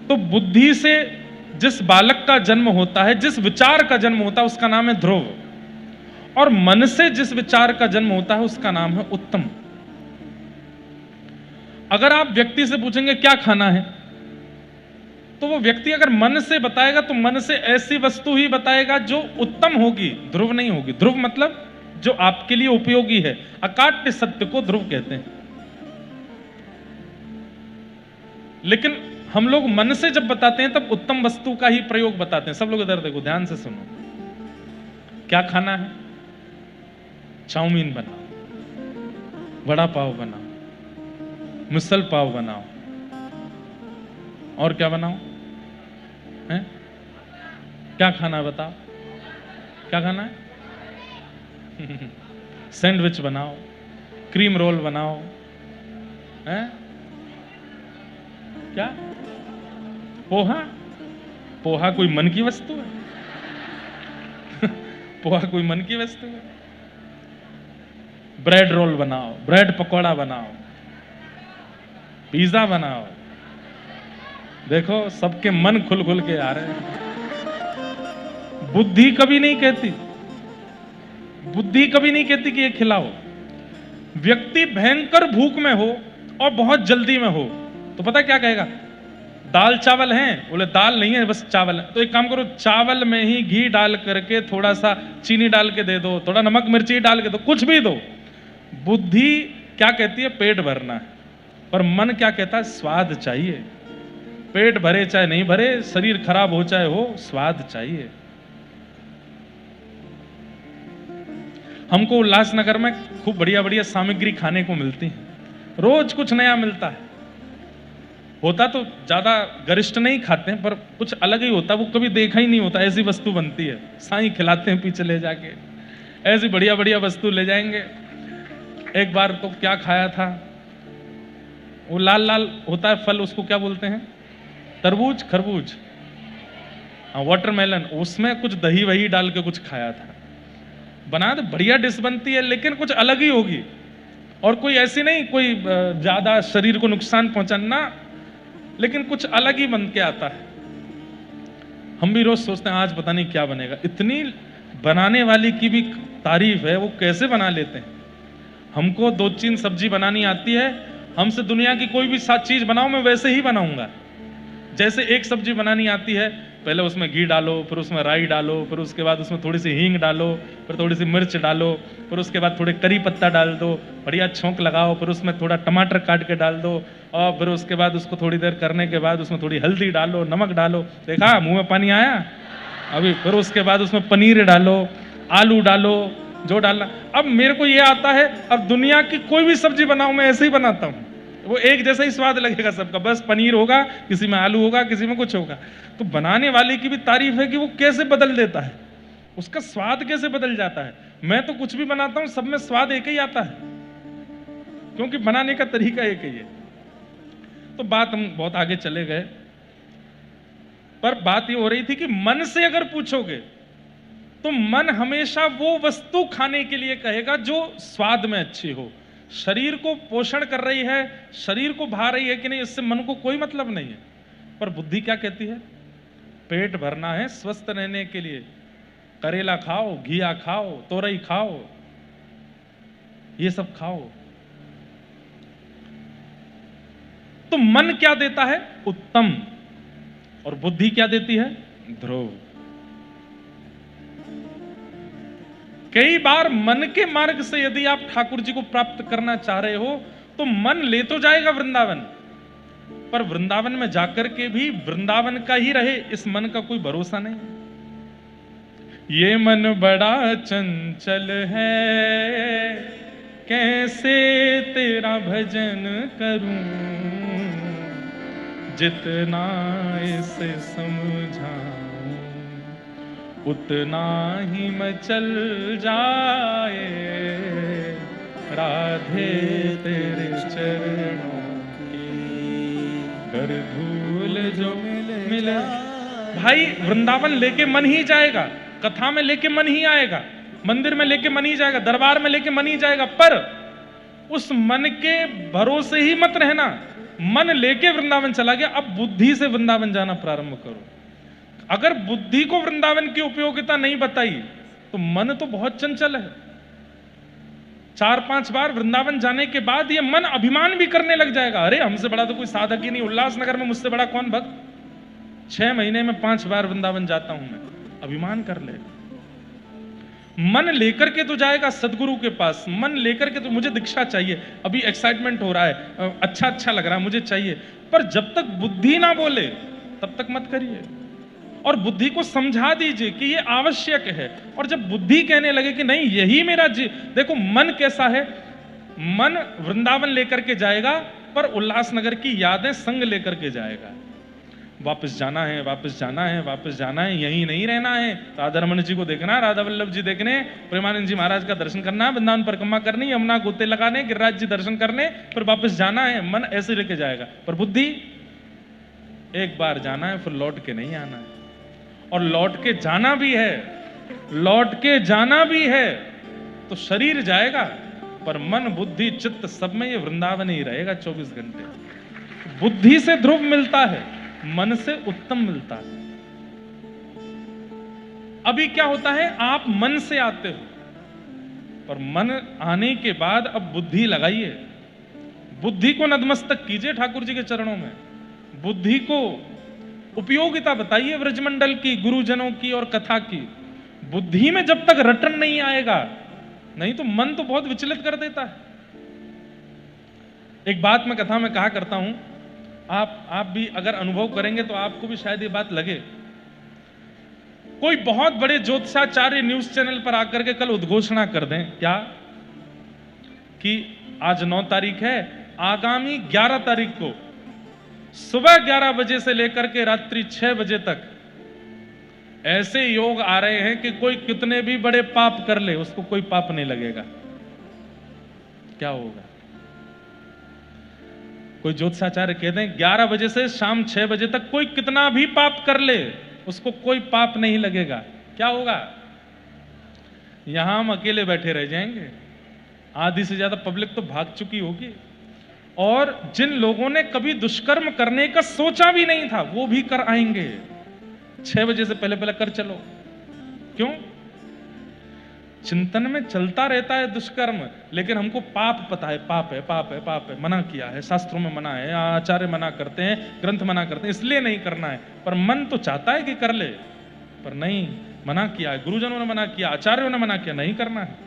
तो बुद्धि से जिस बालक का जन्म होता है, जिस विचार का जन्म होता है उसका नाम है ध्रुव, और मन से जिस विचार का जन्म होता है उसका नाम है उत्तम। अगर आप व्यक्ति से पूछेंगे क्या खाना है, तो वो व्यक्ति अगर मन से बताएगा तो मन से ऐसी वस्तु ही बताएगा जो उत्तम होगी, ध्रुव नहीं होगी। ध्रुव मतलब जो आपके लिए उपयोगी है। अकाट्य सत्य को ध्रुव कहते हैं। लेकिन हम लोग मन से जब बताते हैं तब उत्तम वस्तु का ही प्रयोग बताते हैं। सब लोग इधर देखो, ध्यान से सुनो। क्या खाना है? चाउमीन बनाओ, वड़ा पाव बनाओ, मिसल पाव बनाओ, और क्या बनाओ? हैं? क्या खाना है बताओ? क्या खाना है? सैंडविच बनाओ, क्रीम रोल बनाओ, हैं? क्या? पोहा? पोहा कोई मन की वस्तु है? पोहा कोई मन की वस्तु है? ब्रेड रोल बनाओ, ब्रेड पकौड़ा बनाओ, पिज्जा बनाओ। देखो सबके मन खुल खुल के आ रहे हैं। बुद्धि कभी नहीं कहती, बुद्धि कभी नहीं कहती कि ये खिलाओ। व्यक्ति भयंकर भूख में हो और बहुत जल्दी में हो तो पता क्या कहेगा? दाल चावल हैं? बोले दाल नहीं है, बस चावल है। तो एक काम करो, चावल में ही घी डाल करके थोड़ा सा चीनी डाल के दे दो, थोड़ा नमक मिर्ची डाल के दो, कुछ भी दो। बुद्धि क्या कहती है? पेट भरना है। पर मन क्या कहता है? स्वाद चाहिए। पेट भरे चाहे नहीं भरे, शरीर खराब हो चाहे हो, स्वाद चाहिए। हमको उल्लासनगर में खूब बढ़िया बढ़िया सामग्री खाने को मिलती है, रोज कुछ नया मिलता है। होता तो ज्यादा गरिष्ठ नहीं खाते हैं, पर कुछ अलग ही होता, वो कभी देखा ही नहीं होता। ऐसी वस्तु बनती है, साईं खिलाते हैं पीछे ले जाके, ऐसी बढ़िया बढ़िया वस्तु ले जाएंगे। एक बार तो क्या खाया था, वो लाल लाल होता है फल, उसको क्या बोलते हैं? तरबूज, खरबूज, वाटरमेलन। उसमें कुछ दही वही डाल के कुछ खाया था। बना तो बढ़िया डिश बनती है, लेकिन कुछ अलग ही होगी। और कोई ऐसी नहीं कोई ज्यादा शरीर को नुकसान पहुंचाना, लेकिन कुछ अलग ही बन के आता है। हम भी रोज सोचते हैं आज पता नहीं क्या बनेगा। इतनी बनाने वाली की भी तारीफ है, वो कैसे बना लेते हैं। हमको 2-3 सब्जी बनानी आती है हमसे दुनिया की कोई भी चीज बनाओ, मैं वैसे ही बनाऊंगा। जैसे एक सब्जी बनानी आती है, पहले उसमें घी डालो, फिर उसमें राई डालो, फिर उसके बाद उसमें थोड़ी सी हींग डालो, फिर थोड़ी सी मिर्च डालो, फिर उसके बाद थोड़े करी पत्ता डाल दो, बढ़िया छौंक लगाओ, फिर उसमें थोड़ा टमाटर काट के डाल दो, और फिर उसके बाद उसको थोड़ी देर करने के बाद उसमें थोड़ी हल्दी डालो, नमक डालो। देखा मुंह में पानी आया अभी। फिर उसके बाद उसमें पनीर डालो, आलू डालो, जो डालना। अब मेरे को ये आता है, अब दुनिया की कोई भी सब्जी बनाऊं मैं ऐसे ही बनाता हूं, वो एक जैसा ही स्वाद लगेगा सबका। बस पनीर होगा, किसी में आलू होगा, किसी में कुछ होगा। तो बनाने वाले की भी तारीफ है कि वो कैसे बदल देता है, उसका स्वाद कैसे बदल जाता है। मैं तो कुछ भी बनाता हूं, सब में स्वाद एक ही आता है, क्योंकि बनाने का तरीका एक ही है। तो बात हम बहुत आगे चले गए, पर बात ये हो रही थी कि मन से अगर पूछोगे तो मन हमेशा वो वस्तु खाने के लिए कहेगा जो स्वाद में अच्छी हो। शरीर को पोषण कर रही है, शरीर को भा रही है कि नहीं, इससे मन को कोई मतलब नहीं है। पर बुद्धि क्या कहती है? पेट भरना है, स्वस्थ रहने के लिए करेला खाओ, घिया खाओ, तोरई खाओ, ये सब खाओ। तो मन क्या देता है? उत्तम। और बुद्धि क्या देती है? ध्रुव। कई बार मन के मार्ग से यदि आप ठाकुर जी को प्राप्त करना चाह रहे हो तो मन ले तो जाएगा वृंदावन, पर वृंदावन में जाकर के भी वृंदावन का ही रहे, इस मन का कोई भरोसा नहीं। ये मन बड़ा चंचल है, कैसे तेरा भजन करूं, जितना इसे समझाऊं उतना ही मचल जाए, राधे तेरे चरणों की कर धूल जो मिले। भाई वृंदावन लेके मन ही जाएगा, कथा में लेके मन ही आएगा, मंदिर में लेके मन ही जाएगा, दरबार में लेके मन ही जाएगा, पर उस मन के भरोसे ही मत रहना। मन लेके वृंदावन चला गया, अब बुद्धि से वृंदावन जाना प्रारंभ करो। अगर बुद्धि को वृंदावन की उपयोगिता नहीं बताई तो मन तो बहुत चंचल है। 4-5 बार वृंदावन जाने के बाद ये मन अभिमान भी करने लग जाएगा, अरे हमसे बड़ा तो कोई साधक ही नहीं, उल्लासनगर में मुझसे बड़ा कौन भक्त। 6 महीने में 5 बार वृंदावन जाता हूं मैं, अभिमान कर ले। मन लेकर के तो जाएगा सदगुरु के पास, मन लेकर के तो मुझे दीक्षा चाहिए, अभी एक्साइटमेंट हो रहा है, अच्छा लग रहा है, मुझे चाहिए। पर जब तक बुद्धि ना बोले तब तक मत करिए, और बुद्धि को समझा दीजिए कि ये आवश्यक है। और जब बुद्धि कहने लगे कि नहीं यही मेरा देखो मन कैसा है, मन वृंदावन लेकर के जाएगा पर उल्लासनगर की यादें संग लेकर के जाएगा। वापस जाना है, वापस जाना है, वापस जाना है, यहीं नहीं रहना है। राधा रमन जी को देखना, राधा वल्लभ जी देखने, प्रेमानंद जी महाराज का दर्शन करना, वृंदावन परिक्रमा करनी, यमुना गोते लगाने, गिरिराज जी दर्शन करने, फिर वापस जाना है। मन ऐसे लेके जाएगा, पर बुद्धि एक बार जाना है फिर लौट के नहीं आना है। और लौट के जाना भी है, लौट के जाना भी है तो शरीर जाएगा, पर मन बुद्धि चित्त सब में ये वृंदावन ही रहेगा 24 घंटे। बुद्धि से ध्रुव मिलता है, मन से उत्तम मिलता है। अभी क्या होता है, आप मन से आते हो, पर मन आने के बाद अब बुद्धि लगाइए, बुद्धि को नतमस्तक कीजिए ठाकुर जी के चरणों में, बुद्धि को उपयोगिता बताइए व्रजमंडल की, गुरुजनों की और कथा की। बुद्धि में जब तक रटन नहीं आएगा, नहीं तो मन तो बहुत विचलित कर देता है। एक बात मैं कथा में कहा करता हूं, आप भी अगर अनुभव करेंगे तो आपको भी शायद ये बात लगे। कोई बहुत बड़े ज्योतिषाचार्य न्यूज चैनल पर आकर के कल उद्घोषणा कर दें क्या कि आज 9 तारीख है, आगामी 11 तारीख को सुबह 11 बजे से लेकर के रात्रि 6 बजे तक ऐसे योग आ रहे हैं कि कोई कितने भी बड़े पाप कर ले उसको कोई पाप नहीं लगेगा। क्या होगा? कोई ज्योतिषाचार्य कहते हैं 11 बजे से शाम 6 बजे तक कोई कितना भी पाप कर ले उसको कोई पाप नहीं लगेगा। क्या होगा? यहां हम अकेले बैठे रह जाएंगे, आधी से ज्यादा पब्लिक तो भाग चुकी होगी, और जिन लोगों ने कभी दुष्कर्म करने का सोचा भी नहीं था वो भी कर आएंगे। 6 बजे से पहले पहले कर चलो। क्यों? चिंतन में चलता रहता है दुष्कर्म, लेकिन हमको पाप पता है, पाप है, पाप है, पाप है, मना किया है, शास्त्रों में मना है, आचार्य मना करते हैं, ग्रंथ मना करते हैं, इसलिए नहीं करना है। पर मन तो चाहता है कि कर ले, पर नहीं, मना किया है, गुरुजनों ने मना किया, आचार्यों ने मना किया, नहीं करना है।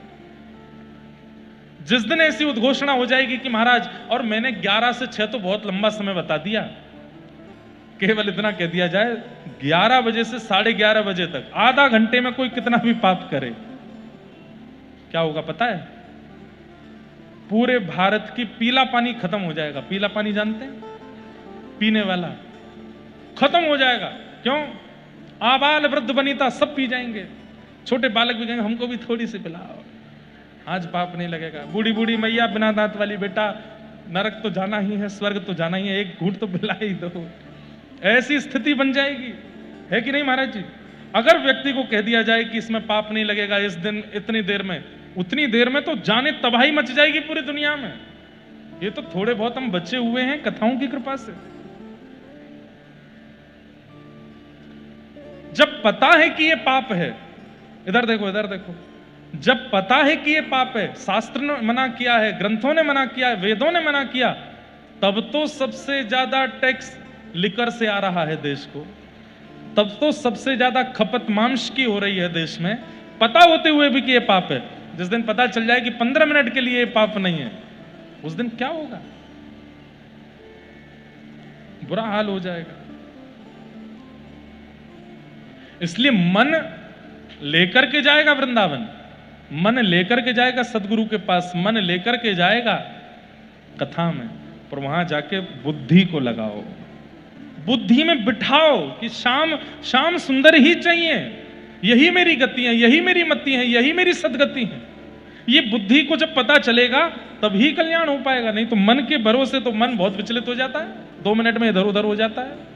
जिस दिन ऐसी उद्घोषणा हो जाएगी कि महाराज, और मैंने 11 से 6 तो बहुत लंबा समय बता दिया, केवल इतना कह दिया जाए 11 बजे से 11:30 बजे तक आधा घंटे में कोई कितना भी पाप करे, क्या होगा पता है? पूरे भारत की पीला पानी खत्म हो जाएगा। पीला पानी जानते हैं? पीने वाला खत्म हो जाएगा। क्यों? आबाल वृद्ध वनिता सब पी जाएंगे, छोटे बालक भी कहेंगे हमको भी थोड़ी सी पिलाओ, आज पाप नहीं लगेगा। बूढ़ी बूढ़ी मैया बिना दांत वाली, बेटा नरक तो जाना ही है, स्वर्ग तो जाना ही है, एक घूंट तो पिला ही दो। ऐसी स्थिति बन जाएगी, है कि नहीं महाराज जी? अगर व्यक्ति को कह दिया जाए कि इसमें पाप नहीं लगेगा इस दिन इतनी देर में, उतनी देर में तो जाने तबाही मच जाएगी पूरी दुनिया में। ये तो थोड़े बहुत हम बचे हुए हैं कथाओं की कृपा से। जब पता है कि ये पाप है, इधर देखो, इधर देखो, जब पता है कि ये पाप है, शास्त्र ने मना किया है, ग्रंथों ने मना किया है, वेदों ने मना किया, तब तो सबसे ज्यादा टैक्स लिकर से आ रहा है देश को, तब तो सबसे ज्यादा खपत मांस की हो रही है देश में, पता होते हुए भी कि ये पाप है। जिस दिन पता चल जाए कि 15 मिनट के लिए ये पाप नहीं है, उस दिन क्या होगा? बुरा हाल हो जाएगा। इसलिए मन लेकर के जाएगा वृंदावन, मन लेकर के जाएगा सदगुरु के पास, मन लेकर के जाएगा कथा में, पर वहां जाके बुद्धि को लगाओ, बुद्धि में बिठाओ कि शाम शाम सुंदर ही चाहिए, यही मेरी गति है, यही मेरी मति है, यही मेरी सदगति है। ये बुद्धि को जब पता चलेगा तभी कल्याण हो पाएगा। नहीं तो मन के भरोसे तो मन बहुत विचलित हो जाता है, 2 मिनट में इधर उधर हो जाता है।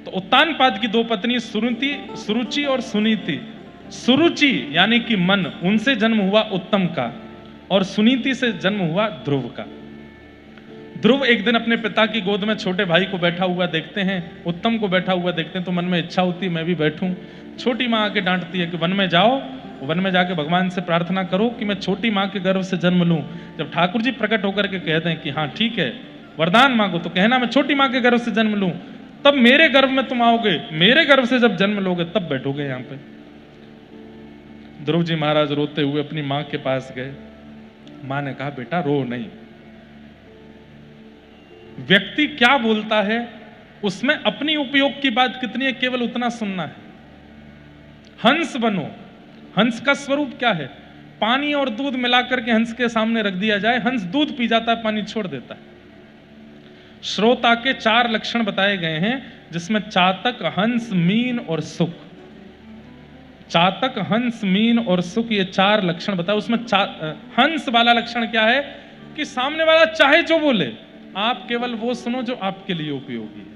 तो उत्तानपाद की 2 पत्नी सुरुचि और सुनीति। सुरुचि यानी कि मन, उनसे जन्म हुआ उत्तम का, और सुनीति से जन्म हुआ ध्रुव का। ध्रुव एक दिन अपने पिता की गोद में छोटे भाई को बैठा हुआ देखते हैं, उत्तम को बैठा हुआ देखते हैं, तो मन में इच्छा होती है मैं भी बैठूं। छोटी माँ आके डांटती है कि वन में जाओ, वन में जाके भगवान से प्रार्थना करो कि मैं छोटी माँ के गर्भ से जन्म लूं। जब ठाकुर जी प्रकट होकर के कहते हैं कि हाँ ठीक है, वरदान मांगो, तो कहना मैं छोटी माँ के गर्भ से जन्म लूं, तब मेरे गर्भ में तुम आओगे, मेरे गर्भ से जब जन्म लोगे तब बैठोगे यहाँ पे। ध्रुव जी महाराज रोते हुए अपनी माँ के पास गए। माँ ने कहा बेटा रो नहीं, व्यक्ति क्या बोलता है उसमें अपनी उपयोग की बात कितनी है केवल उतना सुनना है। हंस बनो, हंस का स्वरूप क्या है? पानी और दूध मिलाकर के हंस के सामने रख दिया जाए, हंस दूध पी जाता है, पानी छोड़ देता है। श्रोता के 4 लक्षण बताए गए हैं, जिसमें चातक, हंस, मीन और सुख। चातक, हंस, मीन और सुख, ये 4 लक्षण बताए। उसमें हंस वाला लक्षण क्या है कि सामने वाला चाहे जो बोले, आप केवल वो सुनो जो आपके लिए उपयोगी है।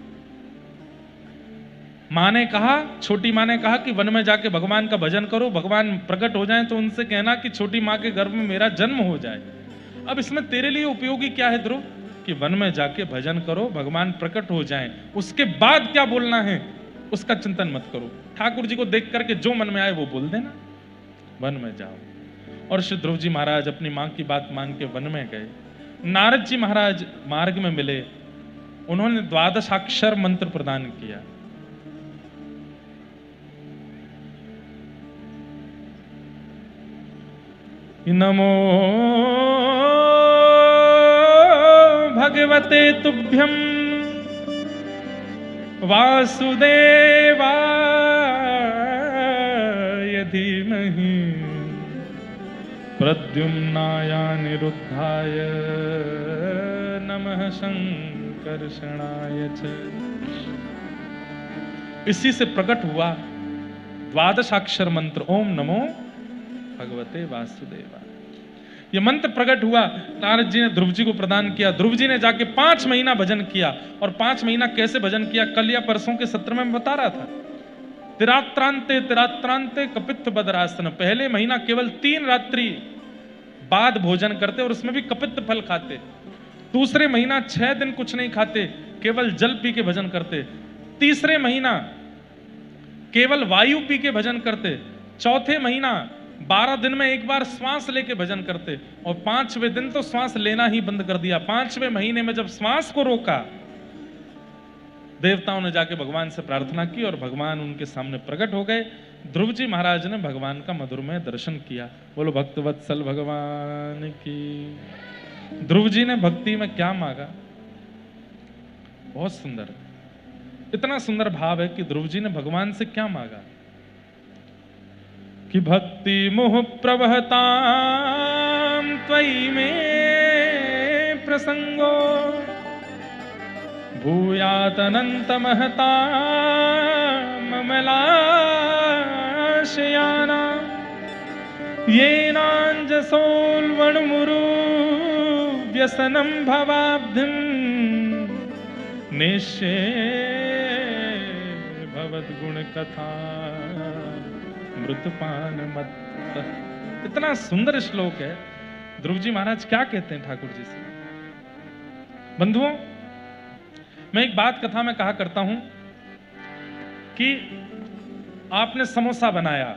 मां ने कहा, छोटी मां ने कहा कि वन में जाके भगवान का भजन करो, भगवान प्रकट हो जाए तो उनसे कहना कि छोटी मां के गर्भ में मेरा जन्म हो जाए। अब इसमें तेरे लिए उपयोगी क्या है ध्रुव? कि वन में जाके भजन करो, भगवान प्रकट हो जाएं, उसके बाद क्या बोलना है उसका चिंतन मत करो। ठाकुर जी को देख करके जो मन में आए वो बोल देना, वन में जाओ। और श्री ध्रुव जी महाराज अपनी मां की बात मान के वन में गए। नारद जी महाराज मार्ग में मिले, उन्होंने 12 अक्षर मंत्र प्रदान किया। नमो भगवते तुभ्यं वासुदेवाय धीमहि प्रद्युम्नाय निरुद्धाय नमः संकर्षणाय च। इसी से प्रकट हुआ 12 अक्षर मंत्र ओम नमो भगवते वासुदेवाय। ये मंत्र प्रकट हुआ, नारद जी ने ध्रुव जी को प्रदान किया। ध्रुव जी ने जाके 5 महीना भजन किया। और 5 महीना कैसे भजन किया, कल या परसों के सत्र में मैं बता रहा था। तिरात्रांते कपित्थ बदरासन। पहले महीना केवल 3 रात्रि बाद भोजन करते और उसमें भी कपित्थ फल खाते। दूसरे महीना 6 दिन कुछ नहीं खाते, केवल जल पी के भजन करते। तीसरे महीना केवल वायु पी के भजन करते। चौथे महीना 12 दिन में एक बार श्वास लेके भजन करते, और 5वें दिन तो श्वास लेना ही बंद कर दिया। 5वें महीने में जब श्वास को रोका, देवताओं ने जाके भगवान से प्रार्थना की और भगवान उनके सामने प्रकट हो गए। ध्रुव जी महाराज ने भगवान का मधुरमय दर्शन किया। बोलो भक्तवत्सल भगवान की। ध्रुव जी ने भक्ति में क्या मांगा? बहुत सुंदर, इतना सुंदर भाव है कि ध्रुव जी ने भगवान से क्या मांगा कि भक्ति मोह प्रवहताम त्वयि में प्रसंगो भूयात अनंत महता ममलाशयाना येनांजसोल्वणमुरु व्यसनं भवाब्धिं निश्चे भवद्गुण कथा मृतपान मत। इतना सुंदर श्लोक है। ध्रुव जी महाराज क्या कहते हैं ठाकुर जी से? बंधुओं, मैं एक बात कथा में कहा करता हूं कि आपने समोसा बनाया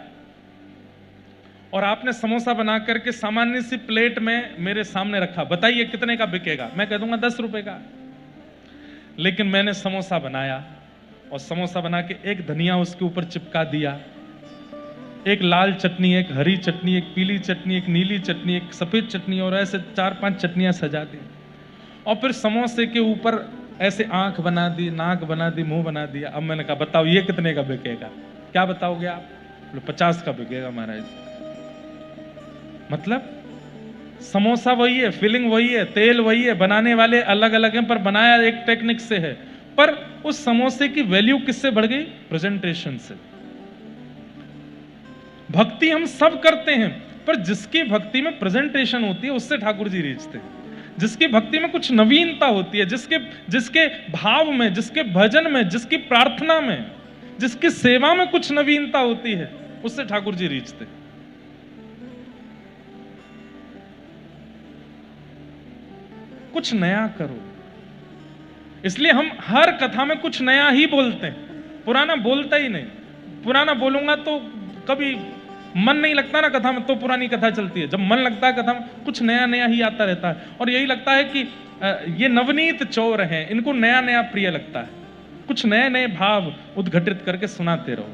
और आपने समोसा बना करके सामान्य सी प्लेट में मेरे सामने रखा, बताइए कितने का बिकेगा? मैं कह दूंगा 10 रुपए का। लेकिन मैंने समोसा बनाया और समोसा बना के एक धनिया उसके ऊपर चिपका दिया, एक लाल चटनी, एक हरी चटनी, एक पीली चटनी, एक नीली चटनी, एक सफेद चटनी, और ऐसे 4-5 चटनियां सजा दी। और फिर समोसे के ऊपर ऐसे आंख बना दी, नाक बना दी, मुंह बना दिया। अब मैंने कहा बताओ ये कितने का बिकेगा? क्या बताओगे आप? 50 का बिकेगा महाराज। मतलब समोसा वही है, फिलिंग वही है, तेल वही है, बनाने वाले अलग अलग हैं, पर बनाया एक टेक्निक से है। पर उस समोसे की वैल्यू किससे बढ़ गई? प्रेजेंटेशन से। भक्ति हम सब करते हैं, पर जिसकी भक्ति में प्रेजेंटेशन होती है उससे ठाकुर जी रीझते हैं। जिसकी भक्ति में कुछ नवीनता होती है, जिसके भाव में, जिसके भजन में, जिसकी प्रार्थना में, जिसकी सेवा में कुछ नवीनता होती है, उससे ठाकुर जी रीझते हैं। कुछ नया करो। इसलिए हम हर कथा में कुछ नया ही बोलते हैं, पुराना बोलता ही नहीं। पुराना बोलूंगा तो कभी मन नहीं लगता ना कथा में, तो पुरानी कथा चलती है। जब मन लगता है कथा में, कुछ नया नया ही आता रहता है। और यही लगता है कि ये नवनीत चोर हैं, इनको नया नया प्रिय लगता है। कुछ नए नए भाव उद्घटित करके सुनाते रहो।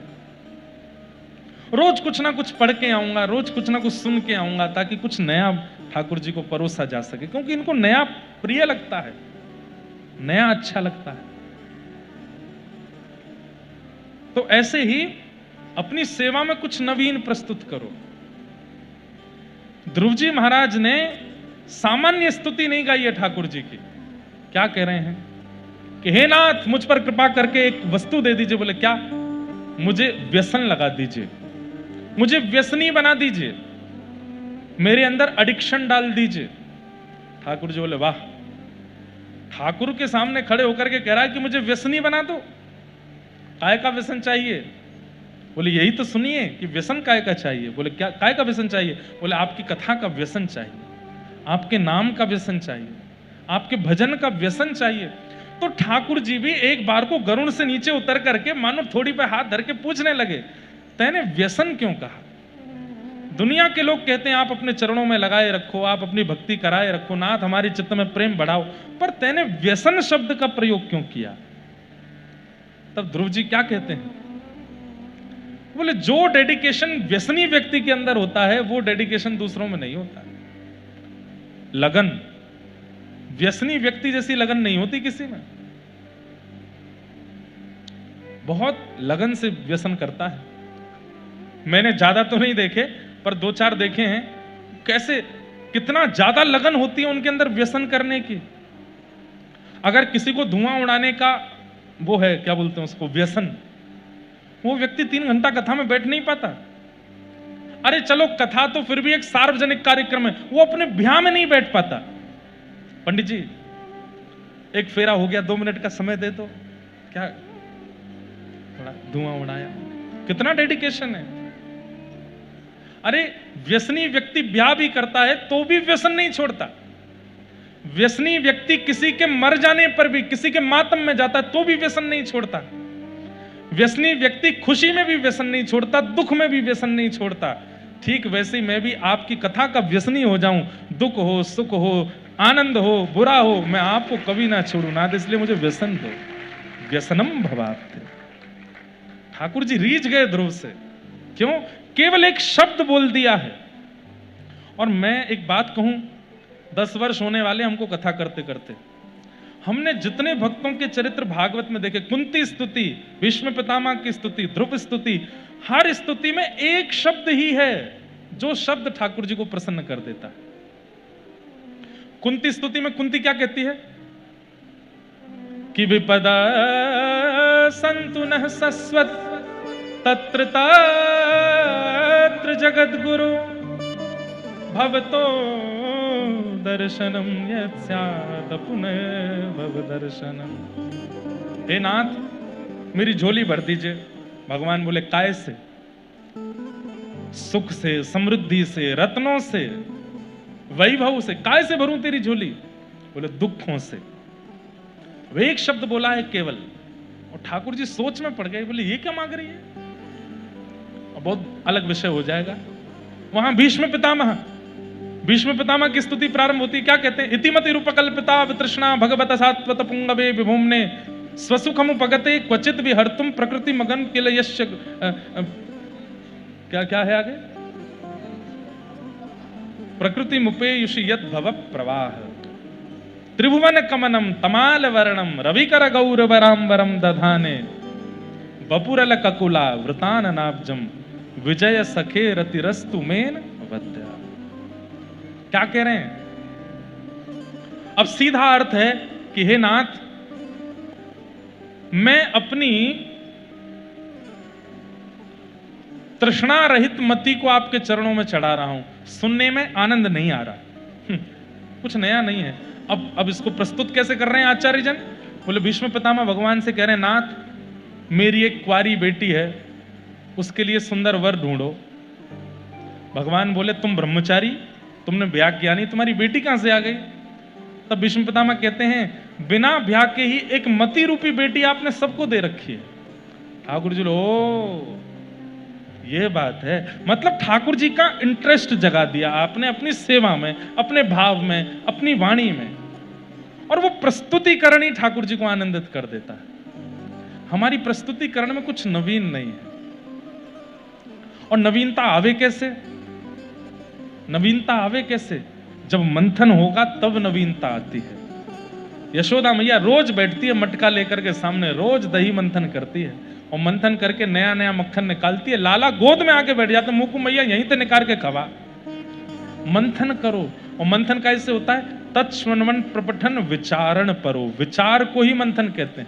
रोज कुछ ना कुछ पढ़ के आऊंगा, रोज कुछ ना कुछ सुन के आऊंगा, ताकि कुछ नया ठाकुर जी को परोसा जा सके, क्योंकि इनको नया प्रिय लगता है, नया अच्छा लगता है। तो ऐसे ही अपनी सेवा में कुछ नवीन प्रस्तुत करो। ध्रुव जी महाराज ने सामान्य स्तुति नहीं गाई है ठाकुर जी की। क्या कह रहे हैं कि हे नाथ, मुझ पर कृपा करके एक वस्तु दे दीजिए। बोले क्या? मुझे व्यसन लगा दीजिए, मुझे व्यसनी बना दीजिए, मेरे अंदर एडिक्शन डाल दीजिए। ठाकुर जी बोले वाह, ठाकुर के सामने खड़े होकर के कह रहा है कि मुझे व्यसनी बना दो। काय का व्यसन चाहिए? बोले यही तो सुनिए कि व्यसन काय का चाहिए। बोले क्या काय का व्यसन चाहिए? बोले आपकी कथा का व्यसन चाहिए, आपके नाम का व्यसन चाहिए, आपके भजन का व्यसन चाहिए। तो ठाकुर जी भी एक बार को गरुड़ से नीचे उतर करके मानो थोड़ी पे हाथ धर के पूछने लगे, तैने व्यसन क्यों कहा? दुनिया के लोग कहते हैं आप अपने चरणों में लगाए रखो, आप अपनी भक्ति कराए रखो, नाथ हमारी चित्त में प्रेम बढ़ाओ, पर तैने व्यसन शब्द का प्रयोग क्यों किया? तब ध्रुव जी क्या कहते हैं? बोले जो डेडिकेशन व्यसनी व्यक्ति के अंदर होता है, वो डेडिकेशन दूसरों में नहीं होता। लगन व्यसनी व्यक्ति जैसी लगन नहीं होती किसी में। बहुत लगन से व्यसन करता है। मैंने ज्यादा तो नहीं देखे, पर 2-4 देखे हैं, कैसे कितना ज्यादा लगन होती है उनके अंदर व्यसन करने की। अगर किसी को धुआं उड़ाने का वो है, क्या बोलते हैं उसको, व्यसन, वो व्यक्ति 3 घंटा कथा में बैठ नहीं पाता। अरे चलो कथा तो फिर भी एक सार्वजनिक कार्यक्रम है, वो अपने ब्याह में नहीं बैठ पाता। पंडित जी एक फेरा हो गया, 2 मिनट का समय दे दो, क्या थोड़ा धुआं उड़ाया, कितना डेडिकेशन है। अरे व्यसनी व्यक्ति ब्याह भी करता है तो भी व्यसन नहीं छोड़ता। व्यसनी व्यक्ति किसी के मर जाने पर भी, किसी के मातम में जाता है तो भी व्यसन नहीं छोड़ता। व्यसनी व्यक्ति खुशी में भी व्यसन नहीं छोड़ता, दुख में भी व्यसन नहीं छोड़ता। ठीक वैसे ही मैं भी आपकी कथा का व्यसनी हो जाऊं, दुख हो, सुख हो, आनंद हो, बुरा हो, मैं आपको कभी ना छोड़ू नाथ, इसलिए मुझे व्यसन दो। व्यसनम भवाप्ते। ठाकुर जी रीझ गए ध्रुव से। क्यों? केवल एक शब्द बोल दिया है। और मैं एक बात कहूं, 10 वर्ष होने वाले हमको कथा करते करते। हमने जितने भक्तों के चरित्र भागवत में देखे, कुंती स्तुति, भीष्म पितामह की स्तुति, ध्रुव स्तुति, हर स्तुति में एक शब्द ही है जो शब्द ठाकुर जी को प्रसन्न कर देता है। कुंती स्तुति में कुंती क्या कहती है कि विपदा संतु नः सस्वत तत्र तत्र जगत गुरु भवतो दर्शनम यत् स्यात् पुनः भव दर्शनम। हे नाथ, मेरी झोली भर दीजिए। भगवान बोले काय से? सुख से, समृद्धि से, रत्नों से, वैभव से। काय से भरूं तेरी झोली? बोले दुखों से। वे एक शब्द बोला है केवल, और ठाकुर जी सोच में पड़ गए। बोले ये क्या मांग रही है? और बहुत अलग विषय हो जाएगा। वहां भीष्म पितामह की स्तुति प्रारंभ होती है। क्या कहते हैं? इतिमति रूपकल्पिता वितृष्णा भगवत सात्वत पुंगवे विभूम्ने स्वसुखमुपगते क्वचित विहर्तुम प्रकृति मगन किलयस्य। क्या क्या है आगे? प्रकृति मुपेयुषि यद भव प्रवाह त्रिभुवन कमनम तमाल वर्णम रविकर गौरवरांबरम दधाने बपुरल ककुला वृताननाब्जम विजय सखे रतिरस्तु मेन वद्या। क्या कह रहे हैं? अब सीधा अर्थ है कि हे नाथ, मैं अपनी तृष्णा रहित मति को आपके चरणों में चढ़ा रहा हूं। सुनने में आनंद नहीं आ रहा, कुछ नया नहीं है। अब इसको प्रस्तुत कैसे कर रहे हैं आचार्य जन? बोले भीष्म पितामह भगवान से कह रहे हैं, नाथ मेरी एक कुंवारी बेटी है, उसके लिए सुंदर वर ढूंढो। भगवान बोले तुम ब्रह्मचारी, तुमने ब्याह किया नहीं, तुम्हारी बेटी कहां से आ गई? तब भीष्म पितामह कहते हैं बिना ब्याह के ही एक मति रूपी बेटी आपने सबको दे रखी है। ठाकुर जी, ओ ये बात है। मतलब ठाकुर जी का इंटरेस्ट जगा दिया आपने अपनी सेवा में, अपने भाव में, अपनी वाणी में, और वो प्रस्तुतिकरण ही ठाकुर जी को आनंदित कर देता है। हमारी प्रस्तुतिकरण में कुछ नवीन नहीं है। और नवीनता आवे कैसे? नवीनता आवे कैसे? जब मंथन होगा तब नवीनता आती है। यशोदा मैया रोज बैठती है मटका लेकर के सामने, रोज दही मंथन करती है, और मंथन करके नया नया मक्खन निकालती है। लाला गोद में आके बैठ जाते, मुकु मैया यहीं से निकाल के खवा। मंथन करो। और मंथन कैसे होता है? तत्स्वनवन प्रपठन विचारण परो। विचार को ही मंथन कहते हैं।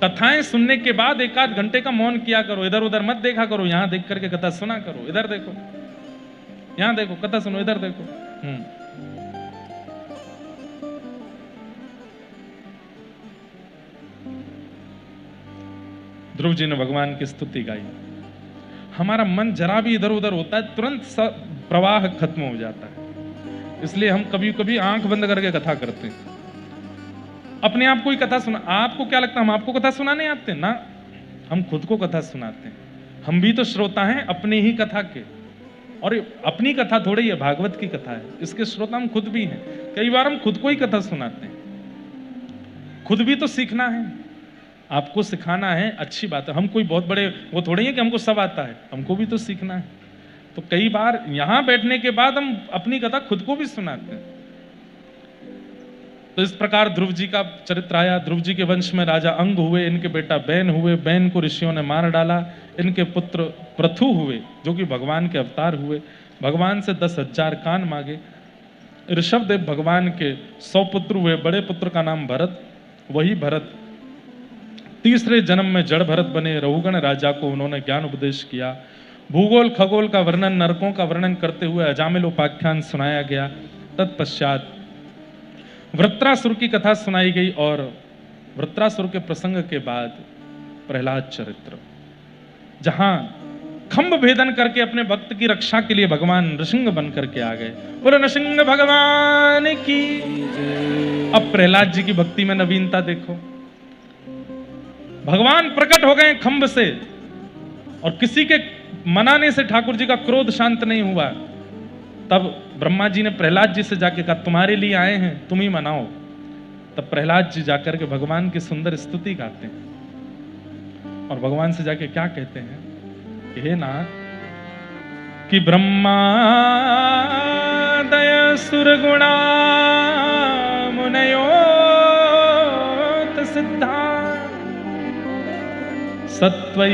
कथाएं सुनने के बाद 1-8 घंटे का मौन किया करो, इधर उधर मत देखा करो, यहां देख करके कथा सुना करो। इधर देखो, यहां देखो, कथा सुनो, इधर देखो। ध्रुव जी ने भगवान की स्तुति गाई। हमारा मन जरा भी इधर उधर होता है, तुरंत प्रवाह खत्म हो जाता है। इसलिए हम कभी कभी आंख बंद करके कथा करते हैं। अपने आप को ही कथा सुना। आपको क्या लगता है हम आपको कथा सुनाने आते हैं? ना, हम खुद को कथा सुनाते हैं। हम भी तो श्रोता हैं अपनी ही कथा के। और अपनी कथा थोड़ी है, भागवत की कथा है, इसके श्रोता हम खुद भी हैं। कई बार हम खुद को ही कथा सुनाते हैं। खुद भी तो सीखना है, आपको सिखाना है, अच्छी बात है। हम कोई बहुत बड़े वो थोड़ी है कि हमको सब आता है, हमको भी तो सीखना है। तो कई बार यहां बैठने के बाद हम अपनी कथा खुद को भी सुनाते हैं। तो इस प्रकार ध्रुव जी का चरित्र आया। ध्रुव जी के वंश में राजा अंग हुए, इनके बेटा बैन हुए, बैन को ऋषियों ने मार डाला। इनके पुत्र प्रथु हुए, जो कि भगवान के अवतार हुए। भगवान से 10,000 कान मांगे। ऋषभदेव भगवान के 100 पुत्र हुए। बड़े पुत्र का नाम भरत, वही भरत तीसरे जन्म में जड़ भरत बने। रहुगण राजा को उन्होंने ज्ञान उपदेश किया। भूगोल खगोल का वर्णन, नरकों का वर्णन करते हुए अजामिल उपाख्यान सुनाया गया। तत्पश्चात वृत्रासुर की कथा सुनाई गई, और वृत्रासुर के प्रसंग के बाद प्रहलाद चरित्र, जहां खंभ भेदन करके अपने भक्त की रक्षा के लिए भगवान नृसिंह बन करके आ गए। बोलो नृसिंह भगवान की। अब प्रहलाद जी की भक्ति में नवीनता देखो। भगवान प्रकट हो गए खंभ से, और किसी के मनाने से ठाकुर जी का क्रोध शांत नहीं हुआ। तब ब्रह्मा जी ने प्रहलाद जी से जाके कहा, तुम्हारे लिए आए हैं, तुम ही मनाओ। तब प्रहलाद जी जाकर के भगवान की सुंदर स्तुति गाते हैं, और भगवान से जाके क्या कहते हैं कि हे नाथ, कि ब्रह्मादय सुरगुणा मुनयोत सिद्धा सत्वैकतान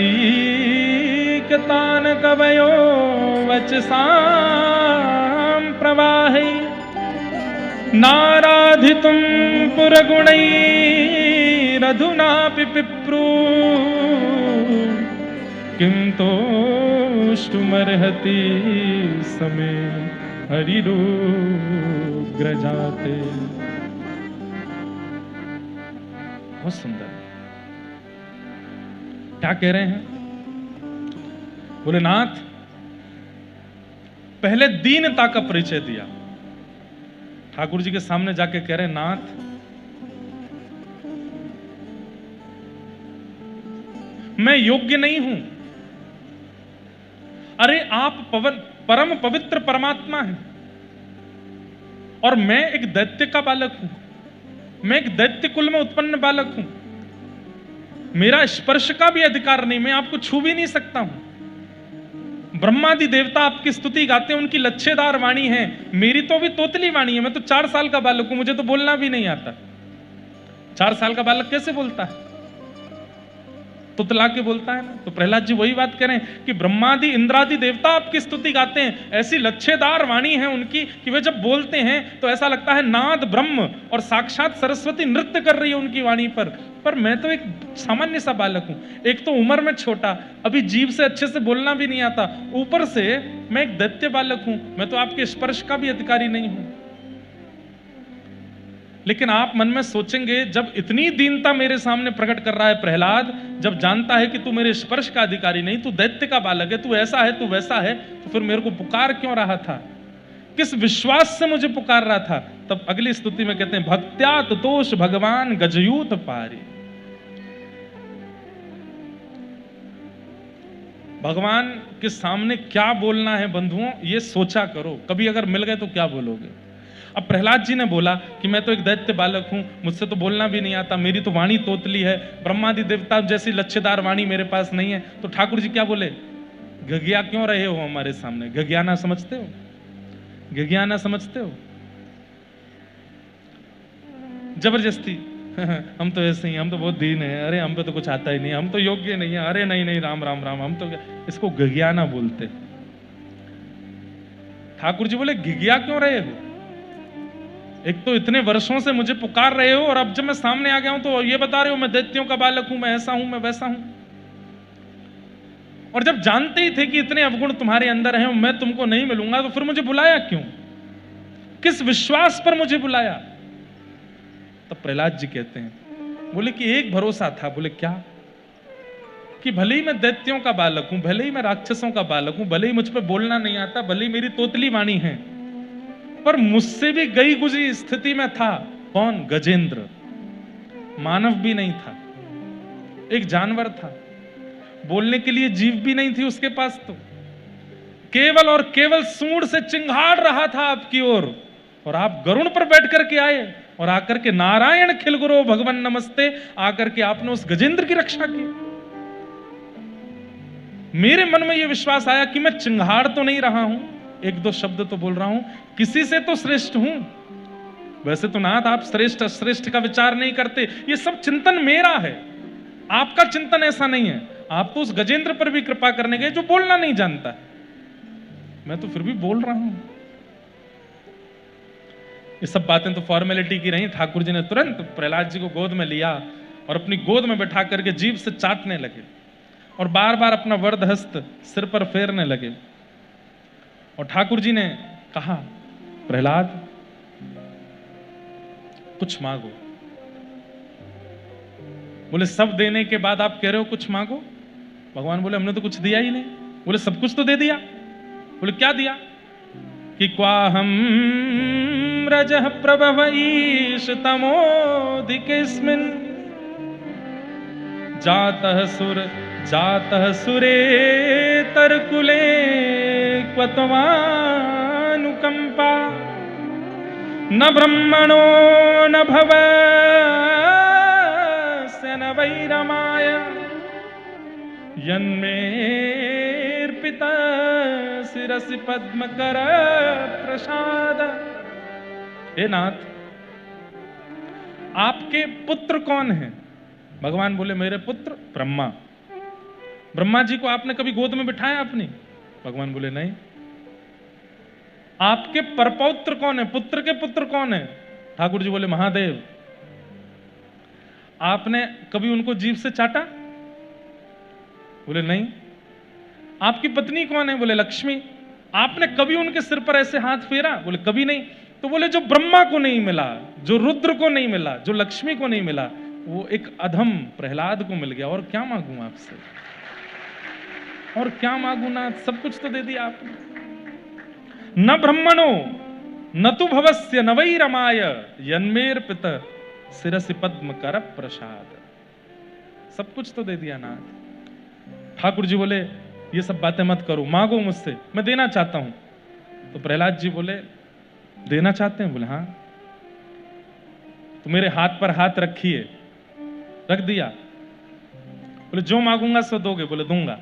कवयो वचसां प्रवाहे नाराधितुं पुरगुणैरधुनापि पिप्रू किं तोष्टुमर्हति समे हरिरुग्रजाते। बहुत सुंदर। क्या कह रहे हैं? बोले नाथ, पहले दीनता का परिचय दिया। ठाकुर जी के सामने जाके कह रहे, नाथ मैं योग्य नहीं हूं। अरे आप परम पवित्र परमात्मा हैं, और मैं एक दैत्य का बालक हूं। मैं एक दैत्य कुल में उत्पन्न बालक हूं। मेरा स्पर्श का भी अधिकार नहीं, मैं आपको छू भी नहीं सकता हूं। ब्रह्मादि देवता आपकी स्तुति गाते हैं, उनकी लच्छेदार वाणी है, मेरी तो भी तोतली वाणी है। मैं तो 4 साल का बालक हूं, मुझे तो बोलना भी नहीं आता। 4 साल का बालक कैसे बोलता है? तुतला के बोलता है ना। तो प्रहलाद जी वही बात कह रहे हैं कि ब्रह्मादि इंद्रादि देवता आपकी स्तुति गाते हैं, ऐसी लच्छेदार वाणी है उनकी कि वे जब बोलते हैं तो ऐसा लगता है नाद ब्रह्म और साक्षात सरस्वती नृत्य कर रही है उनकी वाणी पर मैं तो एक सामान्य सा बालक हूं। एक तो उम्र में छोटा, अभी जीभ से अच्छे से बोलना भी नहीं आता, ऊपर से मैं एक दैत्य बालक हूं। मैं तो आपके स्पर्श का भी अधिकारी नहीं हूं। लेकिन आप मन में सोचेंगे, जब इतनी दीनता मेरे सामने प्रकट कर रहा है प्रहलाद, जब जानता है कि तू मेरे स्पर्श का अधिकारी नहीं, तू दैत्य का बालक है, तू ऐसा है, तू वैसा है, तो फिर मेरे को पुकार क्यों रहा था? किस विश्वास से मुझे पुकार रहा था? तब अगली स्तुति में कहते हैं, भक्त्या तुतोष भगवान गजयूत पारी। भगवान के सामने क्या बोलना है बंधुओं, ये सोचा करो। कभी अगर मिल गए तो क्या बोलोगे? अब प्रहलाद जी ने बोला कि मैं तो एक दैत्य बालक हूं, मुझसे तो बोलना भी नहीं आता, मेरी तो वाणी तोतली है, ब्रह्मादि देवता जैसी लच्छेदार वाणी मेरे पास नहीं है। तो ठाकुर जी क्या बोले? घगिया क्यों रहे हो हमारे सामने? घगियाना समझते हो? घगियाना समझते हो? जबरदस्ती हम तो ऐसे ही, हम तो बहुत दीन है, अरे हम पे तो कुछ आता ही नहीं, हम तो योग्य नहीं है, अरे नहीं नहीं राम राम राम, हम तो क्या, इसको घगियाना बोलते। ठाकुर जी बोले घिघिया क्यों रहे हो? एक तो इतने वर्षों से मुझे पुकार रहे हो, और अब जब मैं सामने आ गया हूं तो ये बता रहे हो मैं दैत्यों का बालक हूं, मैं ऐसा हूं, मैं वैसा हूं। और जब जानते ही थे कि इतने अवगुण तुम्हारे अंदर हैं, मैं तुमको नहीं मिलूंगा, तो फिर मुझे बुलाया क्यों? किस विश्वास पर मुझे बुलाया? तब प्रहलाद जी कहते हैं, बोले कि एक भरोसा था। बोले क्या? कि भले ही मैं दैत्यों का बालक हूं, भले ही मैं राक्षसों का बालक हूं, भले ही मुझ पर बोलना नहीं आता, भले ही मेरी तोतली वाणी है, पर मुझसे भी गई गुजरी स्थिति में था। कौन? गजेंद्र। मानव भी नहीं था, एक जानवर था, बोलने के लिए जीभ भी नहीं थी उसके पास, तो केवल और केवल सूंड से चिंघाड़ रहा था आपकी ओर, और आप गरुड़ पर बैठ करके आए और आकर के नारायण खिल गुरो भगवान नमस्ते आकर के आपने उस गजेंद्र की रक्षा की। मेरे मन में यह विश्वास आया कि मैं चिंघाड़ तो नहीं रहा हूं, एक दो शब्द तो बोल रहा हूं, किसी से तो श्रेष्ठ हूं। वैसे तो नाथ आप श्रेष्ठ अश्रेष्ठ का विचार नहीं करते, ये सब चिंतन मेरा है, आपका चिंतन ऐसा नहीं है। आप तो उस गजेंद्र पर भी कृपा करने गए जो बोलना नहीं जानता, मैं तो फिर भी बोल रहा हूं। ये सब बातें तो फॉर्मेलिटी की रही। ठाकुर जी ने तुरंत प्रहलाद जी को गोद में लिया और अपनी गोद में बैठा करके जीभ से चाटने लगे, और बार बार अपना वरद हस्त सिर पर फेरने लगे। और ठाकुर जी ने कहा, प्रहलाद कुछ मांगो। बोले सब देने के बाद आप कह रहे हो कुछ मांगो? भगवान बोले हमने तो कुछ दिया ही नहीं। बोले सब कुछ तो दे दिया। बोले क्या दिया? कि क्वाहम रजः प्रभवईश तमोधिकेस्मिन् जातः सुरे तरकुले क्वत्वानुकंपा न ब्रह्मणो न भवस्य न वैरमाय यन्मेर्पिता शिरसि पद्मकर प्रसाद। हे नाथ, आपके पुत्र कौन हैं? भगवान बोले मेरे पुत्र ब्रह्मा। ब्रह्मा जी को आपने कभी गोद में बिठाया आपने? भगवान बोले नहीं। आपके परपौत्र कौन है? पुत्र के पुत्र कौन है? ठाकुर जी बोले महादेव। आपने कभी उनको जीभ से चाटा? बोले नहीं। आपकी पत्नी कौन है? बोले लक्ष्मी। आपने कभी उनके सिर पर ऐसे हाथ फेरा? बोले कभी नहीं। तो बोले जो ब्रह्मा को नहीं मिला, जो रुद्र को नहीं मिला, जो लक्ष्मी को नहीं मिला, वो एक अधम प्रहलाद को मिल गया। और क्या मांगू आपसे? और क्या मांगू नाथ? सब कुछ तो दे दिया आपने। न ब्रह्मणो न तु भवस्य न वै रमाय यन्मेर पित शिरसि पद्म कर प्रसाद। सब कुछ तो दे दिया नाथ। ठाकुर जी बोले ये सब बातें मत करो, मांगो मुझसे, मैं देना चाहता हूं। तो प्रहलाद जी बोले देना चाहते हैं? बोले हाँ। तो मेरे हाथ पर हाथ रखिए। रख दिया। बोले जो मांगूंगा सो दोगे? बोले दूंगा।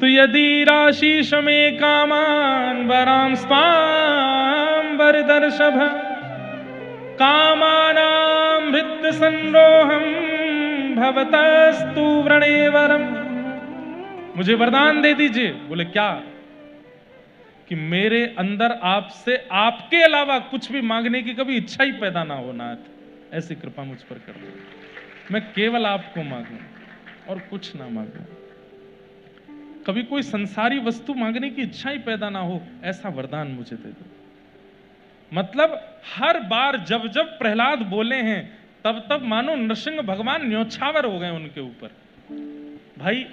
तो यदि राशीष में कामान वराम स्वाम वरदर्शभ कामानां भृत्य संरोहम भवतस्तु व्रणेवरम। मुझे वरदान दे दीजिए। बोले क्या? कि मेरे अंदर आपसे आपके अलावा कुछ भी मांगने की कभी इच्छा ही पैदा ना हो नाथ, ऐसी कृपा मुझ पर कर दो। मैं केवल आपको मांगूं और कुछ ना मांगूं। कभी कोई संसारी वस्तु मांगने की इच्छा ही पैदा ना हो, ऐसा वरदान मुझे दे दो। मतलब हर बार जब जब प्रहलाद बोले हैं तब तब मानो नृसिंह भगवान न्योछावर हो गए उनके ऊपर। भाई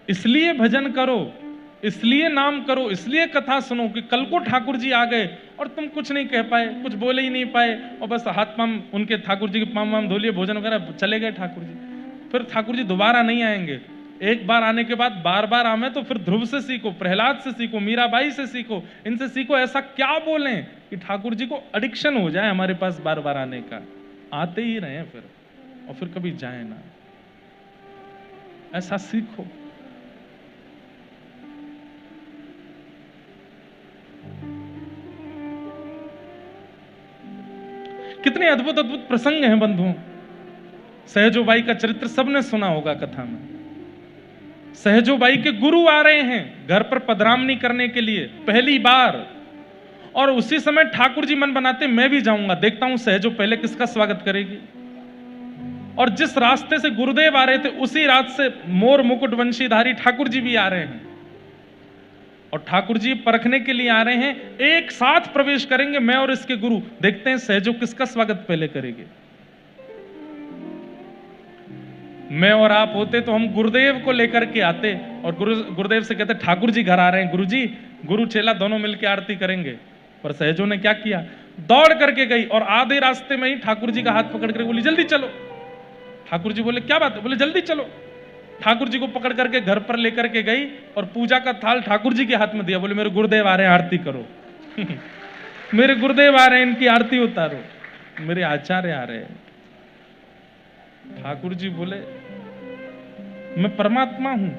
इसलिए भजन करो, इसलिए नाम करो, इसलिए कथा सुनो कि कल को ठाकुर जी आ गए और तुम कुछ नहीं कह पाए, कुछ बोले ही नहीं पाए, और बस हाथ पाम उनके ठाकुर जी के पाम वाम धो लिए, भोजन वगैरह, चले गए ठाकुर जी। फिर ठाकुर जी दोबारा नहीं आएंगे। एक बार आने के बाद बार बार आवे तो फिर ध्रुव से सीखो, प्रहलाद से सीखो, मीराबाई से सीखो, इनसे सीखो ऐसा क्या बोलें कि ठाकुर जी को एडिक्शन हो जाए हमारे पास बार बार आने का। आते ही रहे फिर, और फिर कभी जाए ना। ऐसा सीखो। कितने अद्भुत अद्भुत प्रसंग हैं बंधुओं। सहजोबाई का चरित्र सबने सुना होगा कथा में। सहजोबाई के गुरु आ रहे हैं घर पर पधरामनी करने के लिए पहली बार, और उसी समय ठाकुर जी मन बनाते मैं भी जाऊंगा, देखता हूं सहजो पहले किसका स्वागत करेगी। और जिस रास्ते से गुरुदेव आ रहे थे उसी रात से मोर मुकुट वंशीधारी ठाकुर जी भी आ रहे हैं, और ठाकुर जी परखने के लिए आ रहे हैं। एक साथ प्रवेश करेंगे मैं और इसके गुरु, देखते हैं सहजो किसका स्वागत पहले करेगी। मैं और आप होते तो हम गुरुदेव को लेकर के आते और गुरुदेव से कहते ठाकुर जी घर आ रहे हैं, गुरु जी, गुरु चेला दोनों मिलकर आरती करेंगे। पर सहजो ने क्या किया? दौड़ करके गई और आधे रास्ते में ही ठाकुर जी का हाथ पकड़ कर बोली जल्दी चलो। ठाकुर जी बोले क्या बात है? बोले जल्दी चलो। ठाकुर जी को पकड़ करके घर पर लेकर के गई और पूजा का थाल ठाकुर जी के हाथ में दिया। बोले मेरे गुरुदेव आ रहे हैं, आरती करो। मेरे गुरुदेव आ रहे हैं, इनकी आरती उतारो, मेरे आचार्य आ रहे हैं। ठाकुर जी बोले मैं परमात्मा हूं,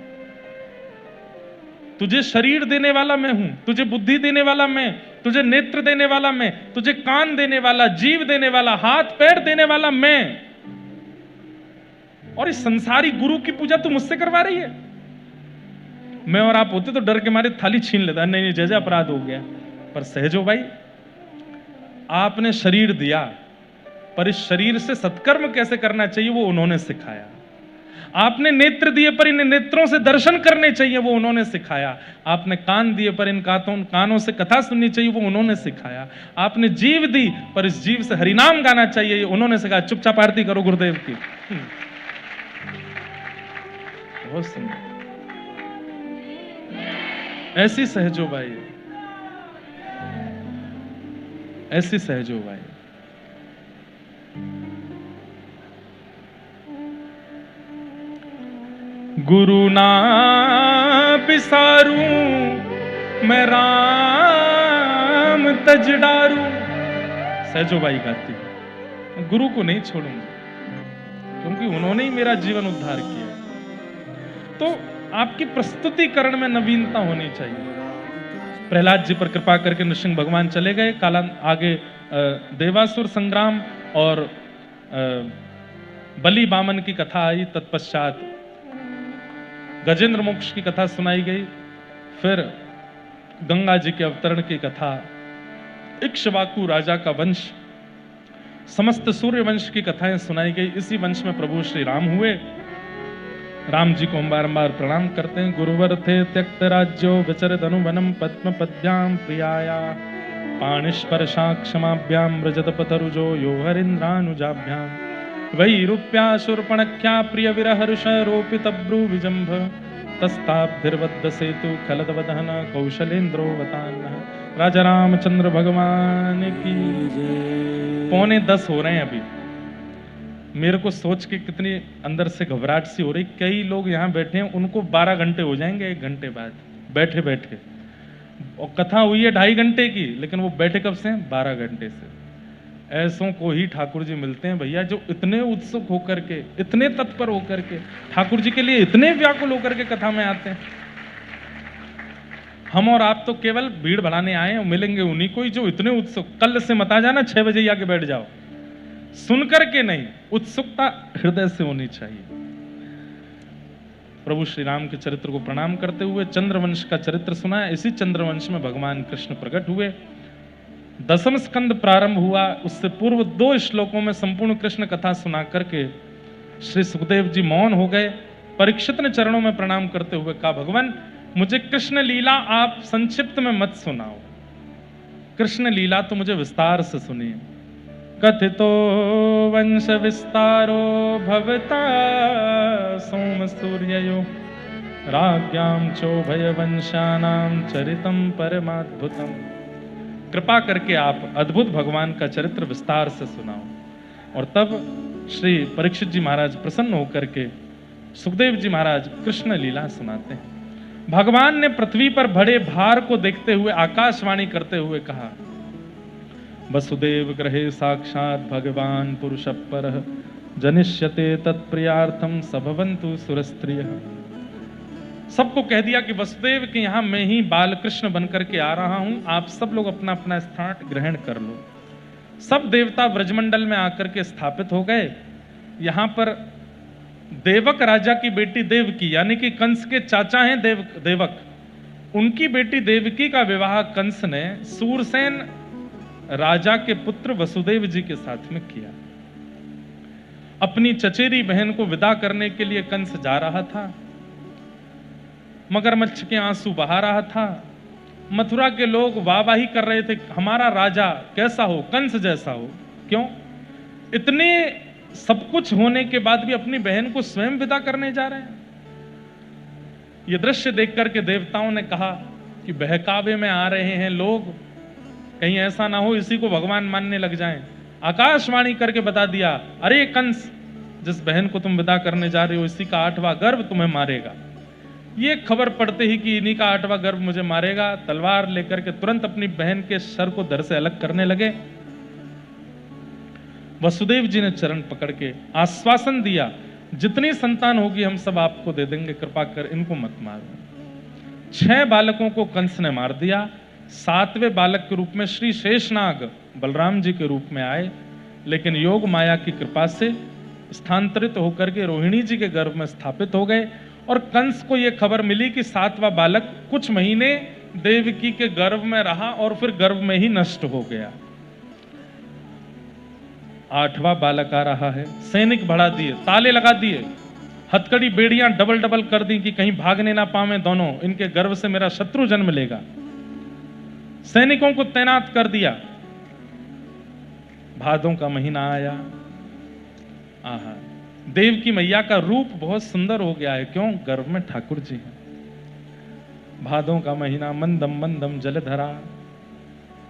तुझे शरीर देने वाला मैं हूं, तुझे बुद्धि देने वाला मैं, तुझे नेत्र देने वाला मैं, तुझे कान देने वाला, जीव देने वाला, हाथ पैर देने वाला मैं, और इस संसारी गुरु की पूजा तू मुझसे करवा रही है। मैं और आप होते तो डर के मारे थाली छीन लेता, नहीं जैसे अपराध हो गया। पर सहजो भाई, आपने शरीर दिया, पर इस शरीर से सत्कर्म कैसे करना चाहिए वो उन्होंने सिखाया। आपने नेत्र दिए पर इन नेत्रों से दर्शन करने चाहिए वो उन्होंने सिखाया। आपने कान दिए पर इन कानों से कथा सुननी चाहिए वो उन्होंने सिखाया। आपने जीव दी पर इस जीव से हरिनाम गाना चाहिए उन्होंने सिखाया। चुपचाप आरती करो गुरुदेव की। बहुत सुंदर। ऐसी सहजो भाई, ऐसी सहजो भाई। गुरु ना बिसारूं मैं राम तज डारू। सहजोबाई गाती है, गुरु को नहीं छोड़ूंगा क्योंकि उन्होंने ही मेरा जीवन उद्धार किया। तो आपकी प्रस्तुतिकरण में नवीनता होनी चाहिए। प्रहलाद जी पर कृपा करके नृसिंह भगवान चले गए। काला आगे देवासुर संग्राम और बलि बामन की कथा आई। तत्पश्चात गजेंद्र मोक्ष की कथा सुनाई गई। फिर गंगा जी के अवतरण की कथा, इक्ष्वाकु राजा का वंश, समस्त सूर्य वंश की कथाएं सुनाई गई। इसी वंश में प्रभु श्री राम हुए। राम जी को हम बारंबार प्रणाम करते हैं। गुरुवर थे त्यक्त राज्यो विचरत अनुवनम पद्म पद्याम प्रियाया पाणिस्पर्शा क्षमाभ्याम व्रजत पतरुजो यो हरिन्द्रानुजाभ्याम वै रूप्या शूर्पणख्या प्रिय विरहर्ष रोपित ब्रू विजंभ तस्ताब्धिर्वद्ध सेतु खलदवदहन कौशलेन्द्रो वतान्नः। राजा रामचंद्र भगवान की जय। 9:45 हो रहे हैं अभी। मेरे को सोच के कितनी अंदर से घबराहट सी हो रही। कई लोग यहाँ बैठे हैं, उनको 12 घंटे हो जाएंगे 1 घंटे बाद बैठे बैठे, और कथा हुई है 2.5 घंटे की, लेकिन वो बैठे कब से हैं? 12 घंटे से। ऐसों को ही ठाकुर जी मिलते हैं भैया, जो इतने उत्सुक होकर के, इतने तत्पर होकर के, ठाकुर जी के लिए इतने व्याकुल होकर के कथा में आते हैं। हम और आप तो केवल भीड़ बढ़ाने आए हैं, मिलेंगे उन्हीं को ही जो इतने उत्सुक। कल से मत आ जाना 6 बजे ही आके बैठ जाओ, सुनकर के नहीं, उत्सुकता हृदय से होनी चाहिए। प्रभु श्री राम के चरित्र को प्रणाम करते हुए चंद्रवंश का चरित्र सुना है। इसी चंद्रवंश में भगवान कृष्ण प्रकट हुए। 10वां स्कंद प्रारंभ हुआ। उससे पूर्व 2 श्लोकों में संपूर्ण कृष्ण कथा सुना करके श्री सुखदेव जी मौन हो गए। परीक्षित ने चरणों में प्रणाम करते हुए कहा, भगवान मुझे कृष्ण लीला आप संक्षिप्त में मत सुनाओ, कृष्ण लीला तो मुझे विस्तार से सुनिए। कथितो वंश विस्तारो भवता सोम सूर्ययो राज्ञां चोभय वंशानां चरितम परमाद्भुतम। कृपा करके आप अद्भुत भगवान का चरित्र विस्तार से सुनाओ। और तब श्री परीक्षित जी महाराज प्रसन्न होकर के सुखदेव जी महाराज कृष्ण लीला सुनाते हैं। भगवान ने पृथ्वी पर बड़े भार को देखते हुए आकाशवाणी करते हुए कहा, वसुदेव गृहे साक्षात भगवान पुरुष परः जनिष्यते तत्प्रियार्थम सभवन्तु सुरस्त्रियः। सबको कह दिया कि वसुदेव के यहाँ मैं ही बाल कृष्ण बनकर के आ रहा हूं, आप सब लोग अपना अपना स्थान ग्रहण कर लो। सब देवता ब्रजमंडल में आकर के स्थापित हो गए। यहाँ पर देवक राजा की बेटी देवकी, यानी कि कंस के चाचा हैं देवक, उनकी बेटी देवकी का विवाह कंस ने सूरसेन राजा के पुत्र वसुदेव जी के साथ में किया। अपनी चचेरी बहन को विदा करने के लिए कंस जा रहा था। मगरमच्छ के आंसू बहा रहा था। मथुरा के लोग वाहवाही कर रहे थे, हमारा राजा कैसा हो, कंस जैसा हो। क्यों? इतने सब कुछ होने के बाद भी अपनी बहन को स्वयं विदा करने जा रहे हैं। यह दृश्य देख करके देवताओं ने कहा कि बहकावे में आ रहे हैं लोग, कहीं ऐसा ना हो इसी को भगवान मानने लग जाएं। आकाशवाणी करके बता दिया, अरे कंस, जिस बहन को तुम विदा करने जा रहे हो इसी का 8वां गर्भ तुम्हें मारेगा। ये खबर पड़ते ही कि इन्हीं का 8वां गर्भ मुझे मारेगा, तलवार लेकर के तुरंत अपनी बहन के सर को धड़ से अलग करने लगे। वसुदेव जी ने चरण पकड़ के आश्वासन दिया, जितनी संतान होगी हम सब आपको दे देंगे, कृपा कर इनको मत मारो। 6 बालकों को कंस ने मार दिया। 7वें बालक के रूप में श्री शेषनाग बलराम जी के रूप में आए, लेकिन योग माया की कृपा से स्थानांतरित होकर के रोहिणी जी के गर्भ में स्थापित हो गए। और कंस को यह खबर मिली कि 7वां बालक कुछ महीने देवकी के गर्भ में रहा और फिर गर्भ में ही नष्ट हो गया। 8वां बालक आ रहा है। सैनिक बढ़ा दिए, ताले लगा दिए, हथकड़ी बेड़ियां डबल डबल कर दी कि कहीं भागने ना पावे दोनों, इनके गर्भ से मेरा शत्रु जन्म लेगा। सैनिकों को तैनात कर दिया। भादों का महीना आया। आहा, देव की मैया का रूप बहुत सुंदर हो गया है। क्यों? गर्भ में ठाकुर जी हैं। भादों का महीना, मंदम मंदम जलधरा,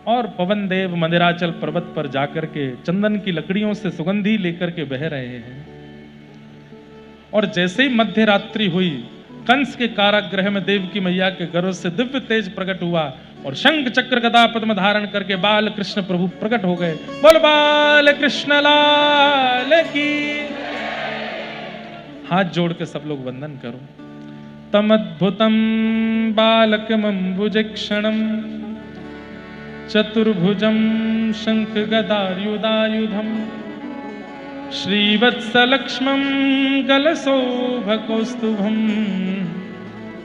और पवन देव मंदिराचल पर्वत पर जाकर के चंदन की लकड़ियों से सुगंधी लेकर के बह रहे हैं। और जैसे ही मध्य रात्रि हुई, कंस के कारागृह में देवकी मैया के गर्भ से दिव्य तेज प्रकट हुआ और शंख चक्र गदा पद्म धारण करके बाल कृष्ण प्रभु प्रकट हो गए। बोल बाल कृष्ण लाल की। हाथ जोड़ के सब लोग वंदन करो। तमद्भुतम बालकमंबुजक्षणम चतुर्भुजम शंख गदायुधायुधम श्रीवत्सलक्ष्मं गलशोभकौस्तुभं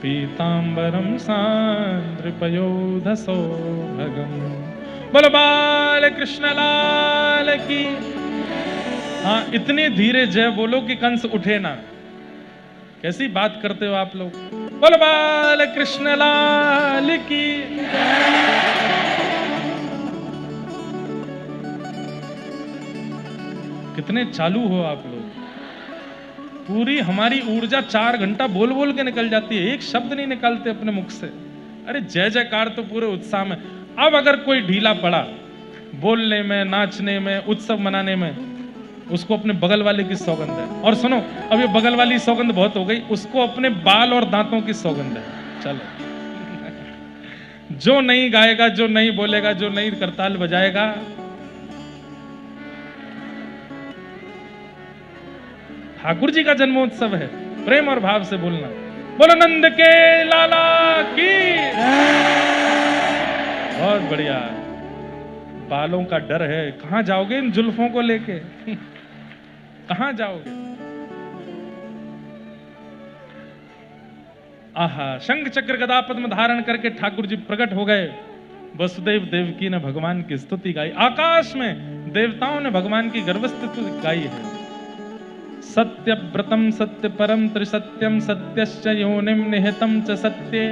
पीतांबरम सान्द्रपयोधसौभगम। बोलो बाल कृष्ण लाल की। हाँ, इतने धीरे जय बोलो कि कंस उठे ना। कैसी बात करते हो आप लोग। बोलो बाल कृष्ण लाल की। कितने चालू हो आप लोग। पूरी हमारी ऊर्जा 4 घंटा बोल बोल के निकल जाती है, एक शब्द नहीं निकालते अपने मुख से। अरे जय जयकार तो पूरे उत्साह में। अब अगर कोई ढीला पड़ा बोलने में, नाचने में, उत्सव मनाने में, उसको अपने बगल वाले की सौगंध है। और सुनो, अब ये बगल वाली सौगंध बहुत हो गई, उसको अपने बाल और दांतों की सौगंध है। चलो जो नहीं गाएगा, जो नहीं बोलेगा, जो नहीं करताल बजाएगा, ठाकुर जी का जन्मोत्सव है। प्रेम और भाव से बोलना। बोलो नंद के लाला की। बहुत बढ़िया। बालों का डर है, कहां जाओगे इन जुल्फों को लेके। कहां जाओगे। आहा, शंख चक्र गदा पद्म धारण करके ठाकुर जी प्रकट हो गए। वसुदेव देवकी ने भगवान की स्तुति गाई। आकाश में देवताओं ने भगवान की गर्वस्तुति गाई है। सत्यव्रतम सत्य परम त्रिसत्यम सत्यश्च योनिम निहितम च सत्ये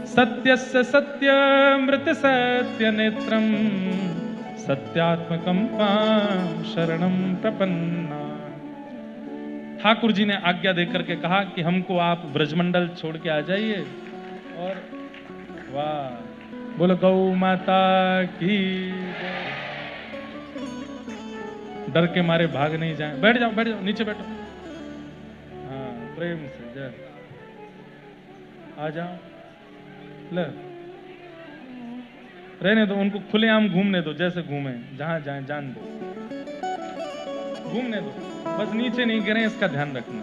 सत्यस्य सत्यमृत सत्य नेत्रम सत्यात्मकम त्वां शरणम प्रपन्ना। ठाकुर जी ने आज्ञा देकर के कहा कि हमको आप ब्रजमंडल छोड़ के आ जाइए। और वाह, बोलो गौ माता की। डर के मारे भाग नहीं जाए। बैठ जाओ, बैठ जाओ, नीचे बैठो। हाँ, प्रेम से जय। आ जाओ। ले रहने दो उनको, खुलेआम घूमने दो, जैसे घूमे, जहां जाए जान दो, घूमने दो, बस नीचे नहीं गिरे, इसका ध्यान रखना।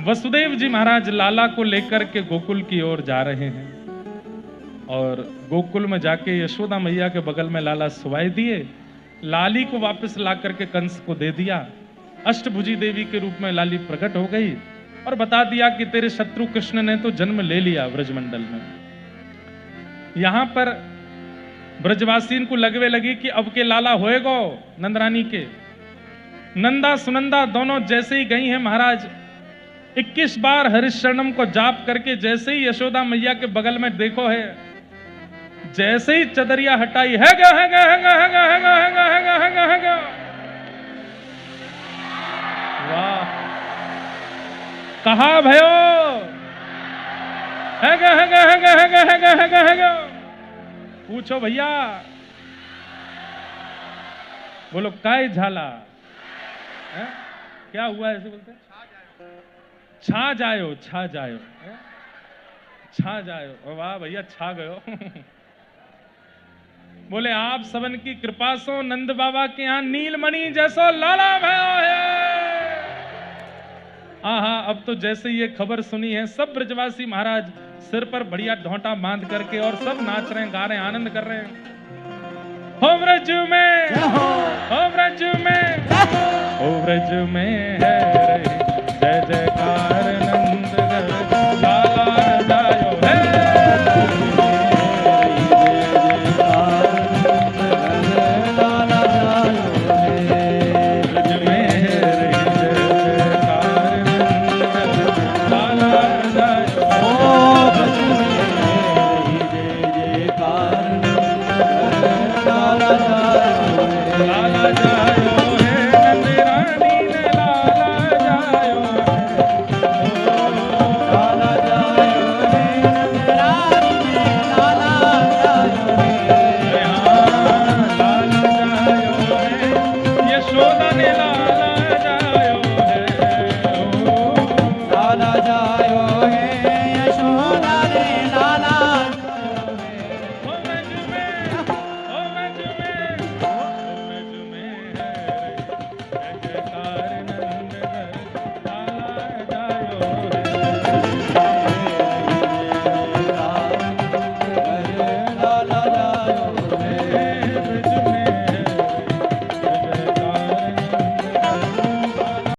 वसुदेव जी महाराज लाला को लेकर के गोकुल की ओर जा रहे हैं और गोकुल में जाके यशोदा मैया के बगल में लाला सुवाई दिए। लाली को वापस ला करके कंस को दे दिया। अष्टभुजी देवी के रूप में लाली प्रकट हो गई और बता दिया कि तेरे शत्रु कृष्ण ने तो जन्म ले लिया ब्रजमंडल में। यहां पर ब्रजवासीन को लगवे लगी कि अब के लाला होएगो नंदरानी के। नंदा सुनंदा दोनों जैसे ही गई हैं महाराज, 21 बार हरिशरणम को जाप करके जैसे ही यशोदा मैया के बगल में देखो है, जैसे ही चदरिया हटाई है गा है गा है गा है गा है गा है गा है गा है गा है गा। वाह, कहा भयो है गा है गा है गा है गा है गा है गा है गा। पूछो भैया, बोलो काय झाला है? क्या हुआ ऐसे बोलते? छा जायो, छा जायो, छा जायो। वाह भैया, छा गयो। बोले आप सबन की कृपा सो नंद बाबा के यहाँ नीलमणि जैसो लाला भयो है। आहा, अब तो जैसे ये खबर सुनी है, सब ब्रजवासी महाराज सिर पर बढ़िया ढोंटा बांध करके और सब नाच रहे हैं, गा रहे हैं, आनंद कर रहे हैं। हो ब्रज में, हो ब्रज में, हो ब्रज में है